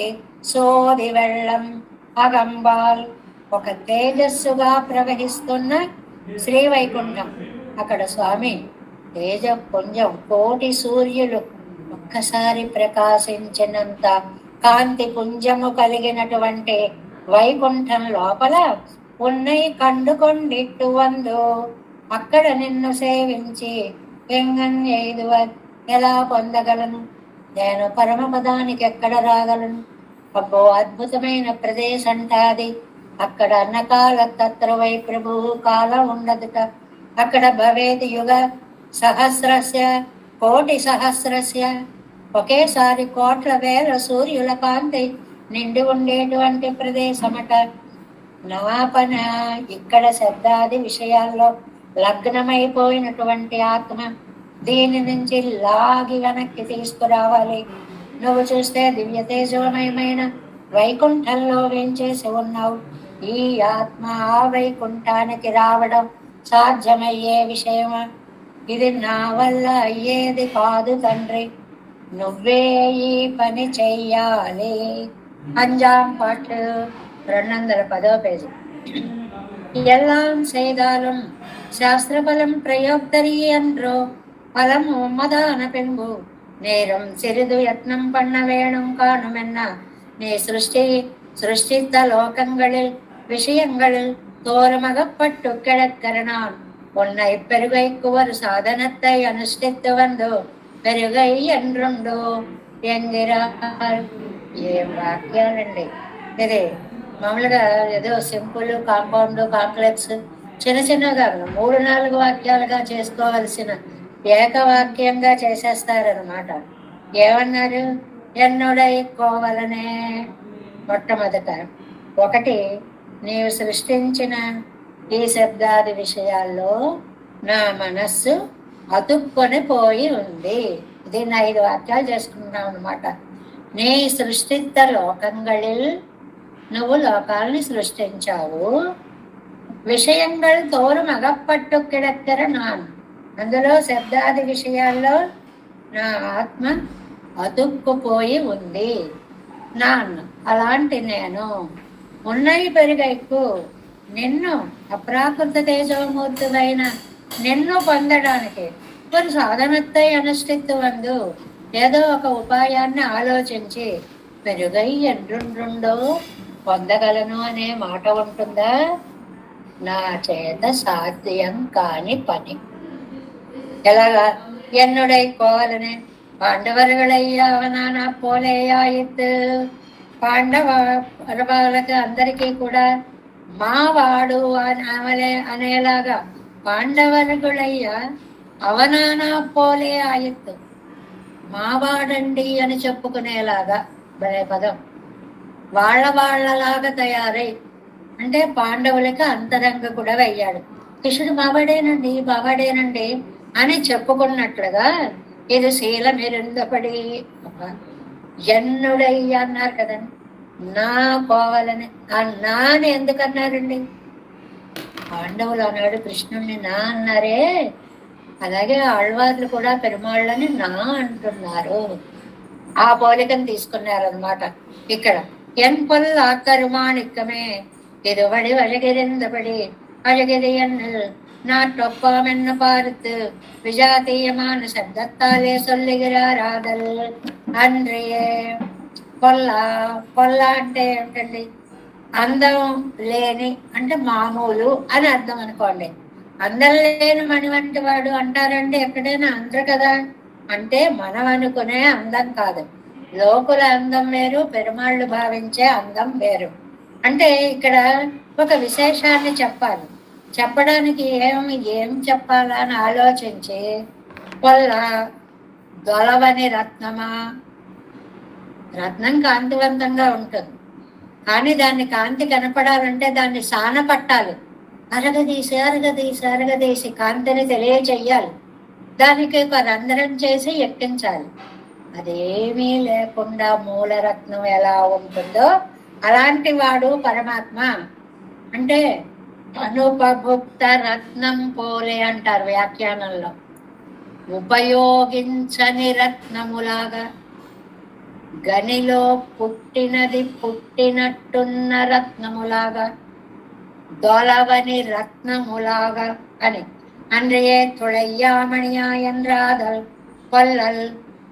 సోది వెళ్ళం అగంబాల్ ఒక తేజస్సుగా ప్రవహిస్తున్న శ్రీవైకుంఠం. అక్కడ స్వామి తేజ పుంజం, కోటి సూర్యులు ఒక్కసారి ప్రకాశించినంత కాంతి పుంజము కలిగినటువంటి వైకుంఠం లోపల ఉన్నై కండుకొండిట్టు వందు. అక్కడ నిన్ను సేవించి ఎంగన్యైదువ ఎలా పొందగలను? నేను పరమపదానికి ఎక్కడ రాగలను? అబ్బో అద్భుతమైన ప్రదేశంటాది. అక్కడ అన్నకాల తత్ర వై ప్రభు కాలం ఉండదుట. అక్కడ భవేది యుగ సహస్రస్య కోటి సహస్రస్య. ఒకేసారి కోట్ల వేల సూర్యుల కాంతి నిండి ఉండేటువంటి ప్రదేశమట. నా పని ఇక్కడ శబ్దాది విషయాల్లో లగ్నమైపోయినటువంటి ఆత్మ దీని నుంచి లాగి వెనక్కి తీసుకురావాలి. నువ్వు చూస్తే దివ్య తేజోమయమైన వైకుంఠంలో వేంచేసి ఉన్నావు. ఈ ఆత్మ ఆ వైకుంఠానికి రావడం సాధ్యమయ్యే విషయమా? ఇది నా వల్ల అయ్యేది కాదు తండ్రి, నువ్వే ఈ పని చెయ్యాలి. 5ஆம் பாட்டு 210వ పేజీ. எல்லாம் செய்தாலும் శాస్త్రబలం ప్రయోక్తరి என்றோ பலம் உம்மதான பின்பு நேரம் சிறிது யத்னம் பண்ண வேணும் காணுமென்ன. நீ சிருஷ்டித்த லோகங்களில் விஷயங்களில் தோறுமகப்பட்டு கிடக்கரணான் உன்னை பெருகைக்குவர் சாதனத்தை அனுஷ்டித்து வந்து పెరుగై என்றుండో ఎంగిరార్. ఏం వాక్యాలండి ఇది! మామూలుగా ఏదో సింపుల్, కాంపౌండ్, కాంప్లెక్స్ చిన్న చిన్నగా 3-4 వాక్యాలుగా చేసుకోవాల్సిన ఏకవాక్యంగా చేసేస్తారనమాట. ఏమన్నారు? ఎన్నుడై కోవలనే. మొట్టమొదట ఒకటి, నీవు సృష్టించిన ఈ శబ్దాది విషయాల్లో నా మనస్సు అతుక్కొని పోయి ఉంది. దీన్ని 5 వాక్యాలు చేసుకుంటున్నాం అనమాట. నీ సృష్టిత లోకంగళిల్, నువ్వు లోకాలని సృష్టించావు. విషయంగా తోరు మగపట్టు కిడక్కర నాన్, అందులో శబ్దాది విషయాల్లో నా ఆత్మ అతుక్కుపోయి ఉంది. నాన్న అలాంటి నేను ఉన్నయి పెరుగైకు, నిన్ను అప్రాకృత తేజోమూర్తువైన నిన్ను పొందడానికి కొన్ని సాధనத்தை అనుష్ఠిత్తు వందు, ఏదో ఒక ఉపాయాన్ని ఆలోచించి పెరుగై ఎండ్రుండో పొందగలను అనే మాట ఉంటుందా? నా చేత సాధ్యం కాని పని. ఎలాగా? ఎన్నుడై కోవాలనే పాండవరుగళయ్యావనానా పోలేయాయిత్. పాండవులకు అందరికీ కూడా మావాడు అనేలాగా పాండవరుగళయ్య అవనానా పోలే ఆయిత్, మావాడండి అని చెప్పుకునేలాగా. భలే పదం. వాళ్ళలాగా తయారై, అంటే పాండవులకి అంతరంగ కూడా అయ్యాడు. కృష్ణుడు మావాడేనండి, బావాడేనండి అని చెప్పుకున్నట్లుగా ఇది శీలమిరుందపడి ఎన్నుడయ్య అన్నారు కదండి. నా పోవాలని ఆ నాని ఎందుకన్నారండి? పాండవులు అన్నాడు కృష్ణుడిని నా అన్నారే, అలాగే ఆళ్వార్లు కూడా పెరుమాళ్ళని నా అంటున్నారు. ఆ పోలికను తీసుకున్నారనమాట ఇక్కడ. ఎన్ పొల్ల కరుమాణిక్కమే ఇరువడి వలగిరిందపడి அழகிரி என்னில் நாட்டொப்பாம் என்ன பார்த்து விஜாத்தியமான சப்தத்தாலே சொல்லுகிறார் ஆதல் அன்றையே. పొల్ల అంటే ఏమిటండి? అందం లేని అంటే మామూలు అని అర్థం అనుకోండి. అందం లేని మణి వంటి వాడు అంటారండి ఎక్కడైనా? అందరు కదా. అంటే మనం అనుకునే అందం కాదు. లోకుల అందం వేరు, పెరుమాళ్ళు భావించే అందం వేరు. అంటే ఇక్కడ ఒక విశేషాన్ని చెప్పాలి. చెప్పడానికి ఏం చెప్పాలా అని ఆలోచించి పొల్ల దొలవని రత్నమా. రత్నం కాంతివంతంగా ఉంటుంది, కానీ దాన్ని కాంతి కనపడాలంటే దాన్ని సాన పట్టాలి. అరగదీసి కాంతిని తెలియచెయ్యాలి. దానికి ఒక రంధ్రం చేసి ఎక్కించాలి. అదేమీ లేకుండా మూలరత్నం ఎలా ఉంటుందో అలాంటి వాడు పరమాత్మ. అంటే అనుపభుక్త రత్నం పోలే అంటారు వ్యాఖ్యానంలో. ఉపయోగించని రత్నములాగా, గనిలో పుట్టినది పుట్టినట్టున్న రత్నములాగా, దొలవని రత్నములాగా అని. அன்றையே துளையாமணியா என்றாதல் పొల్లల్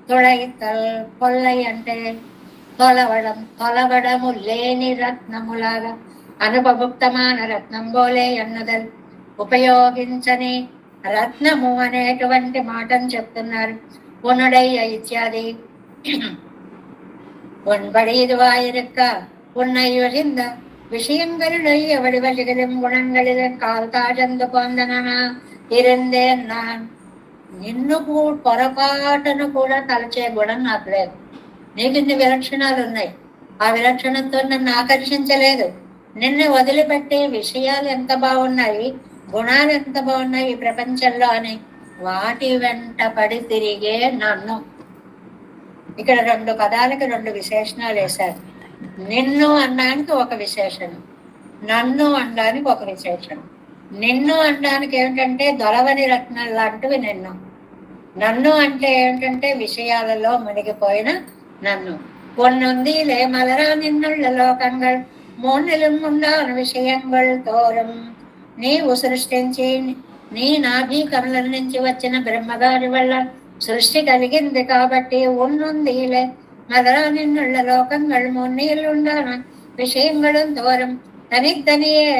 తుళైతల్. పొల్లై అంటే తొలవడము లేని రత్నములాగా, అనుపభుక్తమాన రత్నం బోలే అన్నదల్. ఉపయోగించని రత్నము అనేటువంటి మాటను చెప్తున్నారు. ఉనుడయ్య ఇత్యాది ஒன்படி இதுவாயிருக்க உன்னை ஒழிந்த விஷயங்களுடைய வடிவழிகளும் குணங்களிலும் கால் தாழ்ந்து పొందననా இருந்தேன் நான். నిన్ను పొరపాటును కూడా తలచే గుణం నాకు లేదు. నీకు ఇన్ని విలక్షణాలు ఉన్నాయి, ఆ విలక్షణంతో నన్ను ఆకర్షించలేదు. నిన్ను వదిలిపెట్టే విషయాలు ఎంత బాగున్నాయి, గుణాలు ఎంత బాగున్నాయి ఈ ప్రపంచంలో అని వాటి వెంట పడి తిరిగే నన్ను. ఇక్కడ 2 పదాలకి 2 విశేషణాలు వేశారు. నిన్ను అనడానికి ఒక విశేషణం, నన్ను అనడానికి ఒక విశేషణం. నిన్ను అనడానికి ఏమిటంటే దొలవని రత్నం లాంటివి నిన్ను. నన్ను అంటే ఏమిటంటే విషయాలలో మునిగిపోయిన నన్ను. பொன்னுந்திலே மலரா நின்னுள்ள లోకంగల్ మూన్నెலும் ఉండాను విషయంగల్ తోరం. నీవు సృష్టించి నీ నాభి కమలం నుంచి వచ్చిన బ్రహ్మగారి వల్ల సృష్టి కలిగింది కాబట్టి ఉన్నుందిలే మలరా నిన్నుள்ள లోకంగల్ మూన్నీళ్ళుండాను విషయంగళం తోరం. తనితనియే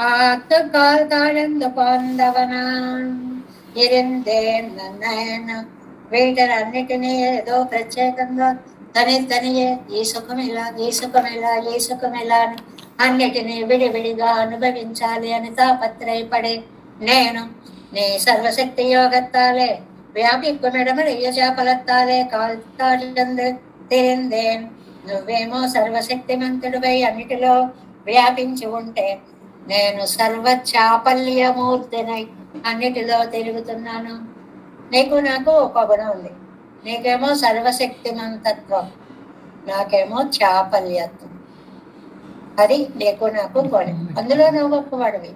ஆத்துக்கால் தாழ்ந்து பாந்தவனான் இருந்தேன் నన్ను వీటన్నిటినీ ఏదో ప్రత్యేకంగా తనియే ఈ సుఖం ఇలా ఈ సుఖం ఇలా ఈ సుఖం ఇలా అని అన్నిటినీ విడివిడిగా అనుభవించాలి అని తాపత్రయపడే నేను నీ సర్వశక్తి యోగత్తాలే వ్యాపిక్కుమిడమడియ చేపలత్తాలే కాల్తాడందు తిరిందేన్ నువ్వేమో సర్వశక్తిమంతుడిపై అన్నిటిలో వ్యాపించి ఉంటే నేను సర్వ చాపల్యమూర్తినై అన్నిటిలో తిరుగుతున్నాను. నీకు నాకు ఒక గుణం ఉంది. నీకేమో సర్వశక్తిమంతత్వం, నాకేమో చాపల్యత్వం. అది నీకు నాకు కోణం. అందులో నువ్వు గొప్పవాడివి,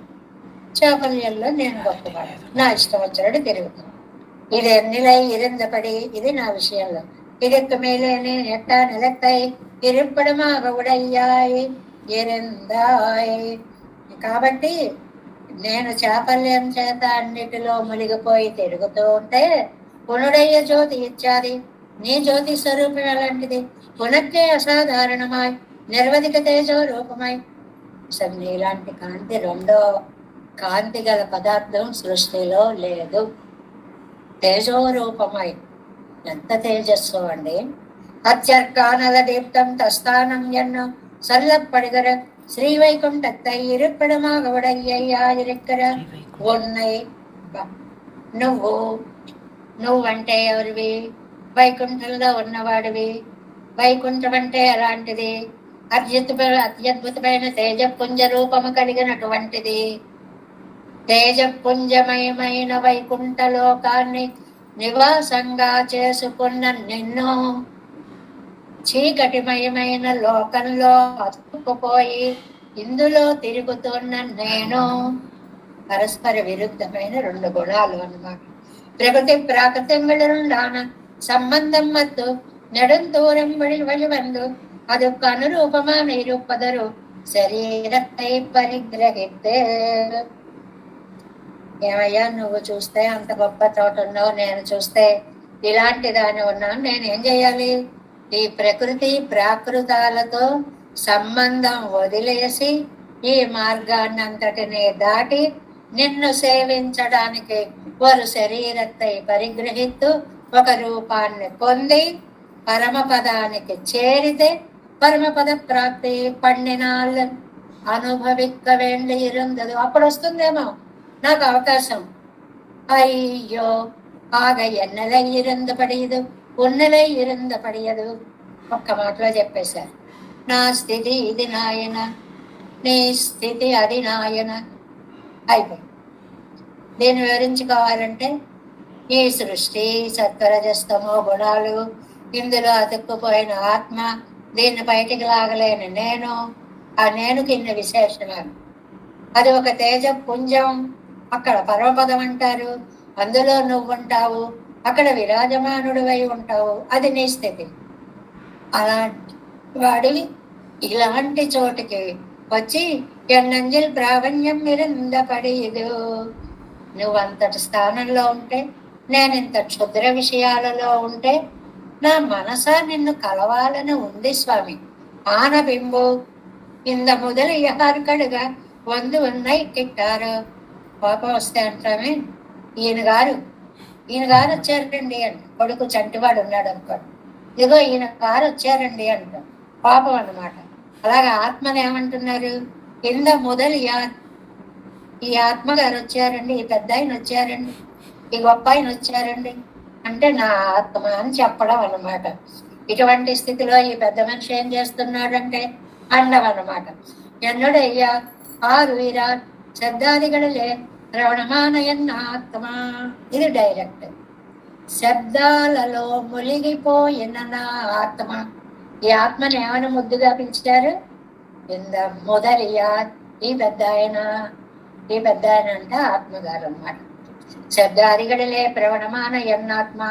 చాపల్యంలో నేను గొప్పవాడు. నా ఇష్టం వచ్చినట్టు తిరుగుతాను. ఇది నిలై ఇరిందపడి, ఇది నా విషయంలో. இதற்கு மேலே நெட்டா நிலத்தை இருப்பிடமாக உடையாய் ఎరిందాయ్. కాబట్టి నేను చాపల్యం చేత అన్నిటిలో మునిగిపోయి తిరుగుతూ ఉంటే పునుడయ్య జ్యోతి ఇచ్చాది నీ జ్యోతి స్వరూపం అలాంటిది. పునక్కే అసాధారణమాయ్ నిర్వధిక తేజో రూపమై. అసలు నీలాంటి కాంతి రెండో కాంతి గల పదార్థం సృష్టిలో లేదు. తేజో రూపమై ఎంత తేజస్సు అండి. అత్యర్కానల దీప్తం తస్థానం ఎన్నో సల్లప్పడిగర శ్రీవైకుంఠத்தை இருப்பிடமாக உடையா இருக்கிற உன்னை. నువ్వంటే ఎవరివి? వైకుంఠంలో ఉన్నవాడివి. వైకుంఠం అంటే ఎలాంటిది? అత్యద్భుతమైన తేజపుంజ రూపము కలిగినటువంటిది. తేజపుంజమయమైన వైకుంఠ లోకాన్ని నివాసంగా చేసుకున్న నిన్ను చీకటిమయమైన లోకంలో అతుక్కుపోయి ఇందులో తిరుగుతున్న నేను. పరస్పర విరుద్ధమైన రెండు గుణాలు అన్నమాట. ప్రకృతి ప్రాకృతంగాన సంబంధం మత్తు నెడుందూరం వழிవందు అదొక్క అనురూపమా నిరూపదరు శరీరத்தை పరిగ్రహితే. ఏమయ్యా, నువ్వు చూస్తే అంత గొప్ప చోట ఉన్నావు, నేను చూస్తే ఇలాంటి దాని ఉన్నాను, నేనేం చేయాలి? ఈ ప్రకృతి ప్రాకృతాలతో సంబంధం వదిలేసి ఈ మార్గాన్ని అంతటిని దాటి నిన్ను సేవించడానికి వారు శరీరத்தை పరిగ్రహిస్తూ ఒక రూపాన్ని పొంది పరమపదానికి చేరితే పరమపద ప్రాప్తి పన్నినాళ్ళు అనుభవిక్క వేండి ఇరుందదు. అప్పుడు వస్తుందేమో నాకు అవకాశం. అయ్యో ఆగ ఎన్నెలై ఇరుందపడియదు ఉన్నలై ఇరుందపడియదు. ఒక్క మాటలో చెప్పేశారు. నా స్థితి ఇది నాయన, నీ స్థితి అది నాయన. అయిపోయి దీన్ని వివరించుకోవాలంటే ఈ సృష్టి సత్వరజస్తమో గుణాలు, ఇందులో అతుక్కుపోయిన ఆత్మ, దీన్ని బయటికి లాగలేని నేను, ఆ నేనుకి ఇన్ని విశేషణాలు. అది ఒక తేజ పుంజం, అక్కడ పరమపదం అంటారు, అందులో నువ్వు ఉంటావు, అక్కడ విరాజమానుడివై ఉంటావు, అది నీ స్థితి. అలాంటి వాడివి ఇలాంటి చోటికి వచ్చి ఎన్నంజిల్ ప్రావణ్యం మిరందపడిదు. నువ్వంతటి స్థానంలో ఉంటే, నేను ఇంత క్షుద్ర విషయాలలో ఉంటే, నా మనసా నిన్ను కలవాలని ఉంది స్వామి. ఆనబింబు ఇంద మొదలు యారుకడుగా వందు ఉన్నాయి కిట్టారు. కోపం వస్తే అంటామే, ఈయన గారు వచ్చారండి అంట. కొడుకు చంటివాడు ఉన్నాడు అనుకోండి, ఇదిగో ఈయన గారు వచ్చారండి అంట. కోపం అన్నమాట. అలాగే ఆత్మని ఏమంటున్నారు? ఇంద మొదలు ఈ ఆత్మగారు వచ్చారండి, ఈ పెద్ద ఆయన వచ్చారండి, ఈ గొప్ప ఆయన వచ్చారండి అంటే నా ఆత్మ అని చెప్పడం అన్నమాట. ఇటువంటి స్థితిలో ఈ పెద్ద మనిషి ఏం చేస్తున్నాడంటే అండం అన్నమాట. ఎన్నడయ్యా ఆరు వీరా శబ్దాదిగడలే రవణమానయన్న ఆత్మ. ఇది డైరెక్ట్. శబ్దాలలో మునిగిపోయిన నా ఆత్మ. ఈ ఆత్మని ఏమైనా ముద్దుగా పిలిచారు? ఇంద మొదలియా ఈ పెద్ద ఆయన అంటే ఆత్మగారు అన్నమాట. శబ్దాదిగడలే ప్రవణమాన ఎన్నాత్మ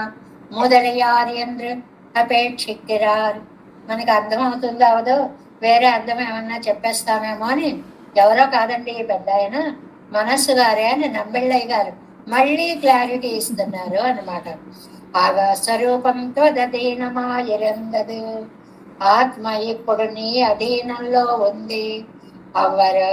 మొదలయ్యారు ఎంద్రు అపేక్షిక్కిరారు. మనకి అర్థమవుతుందో అవదో, వేరే అర్థం ఏమన్నా చెప్పేస్తామేమో అని. ఎవరో కాదండి ఈ పెద్ద ఆయన, మనస్సు గారే అని నంబిళ్ళయ్య గారు మళ్ళీ క్లారిటీ ఇస్తున్నారు అన్నమాట. ఆగ స్వరూపంతో అధీనమాయిరందదు. ఆత్మ ఇప్పుడు నీ అధీనంలో ఉంది. అవరు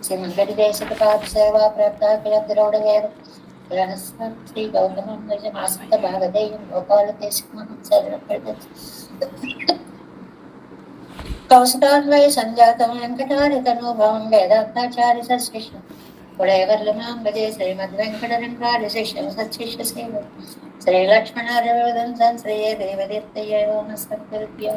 శ్రీ వెంకటేశ్వర సేవా ప్రాప్త కిల ద్రౌడవేద శ్రీ గౌతమం ఆసక్త భాగదేయం గోపాల దేశమహం శరణం కౌశికాన్వయ సంజాతం వెంకటారితనోభవం వేదాంతాచార్య సశిష్యం ఉడయవర్లమాం భజే శ్రీమద్ వెంకటరంగార్య శిష్యం సత్శిష్య సేవ శ్రీ లక్ష్మణార్య శ్రీయే దేవదీప్తయే నమస్కృత్య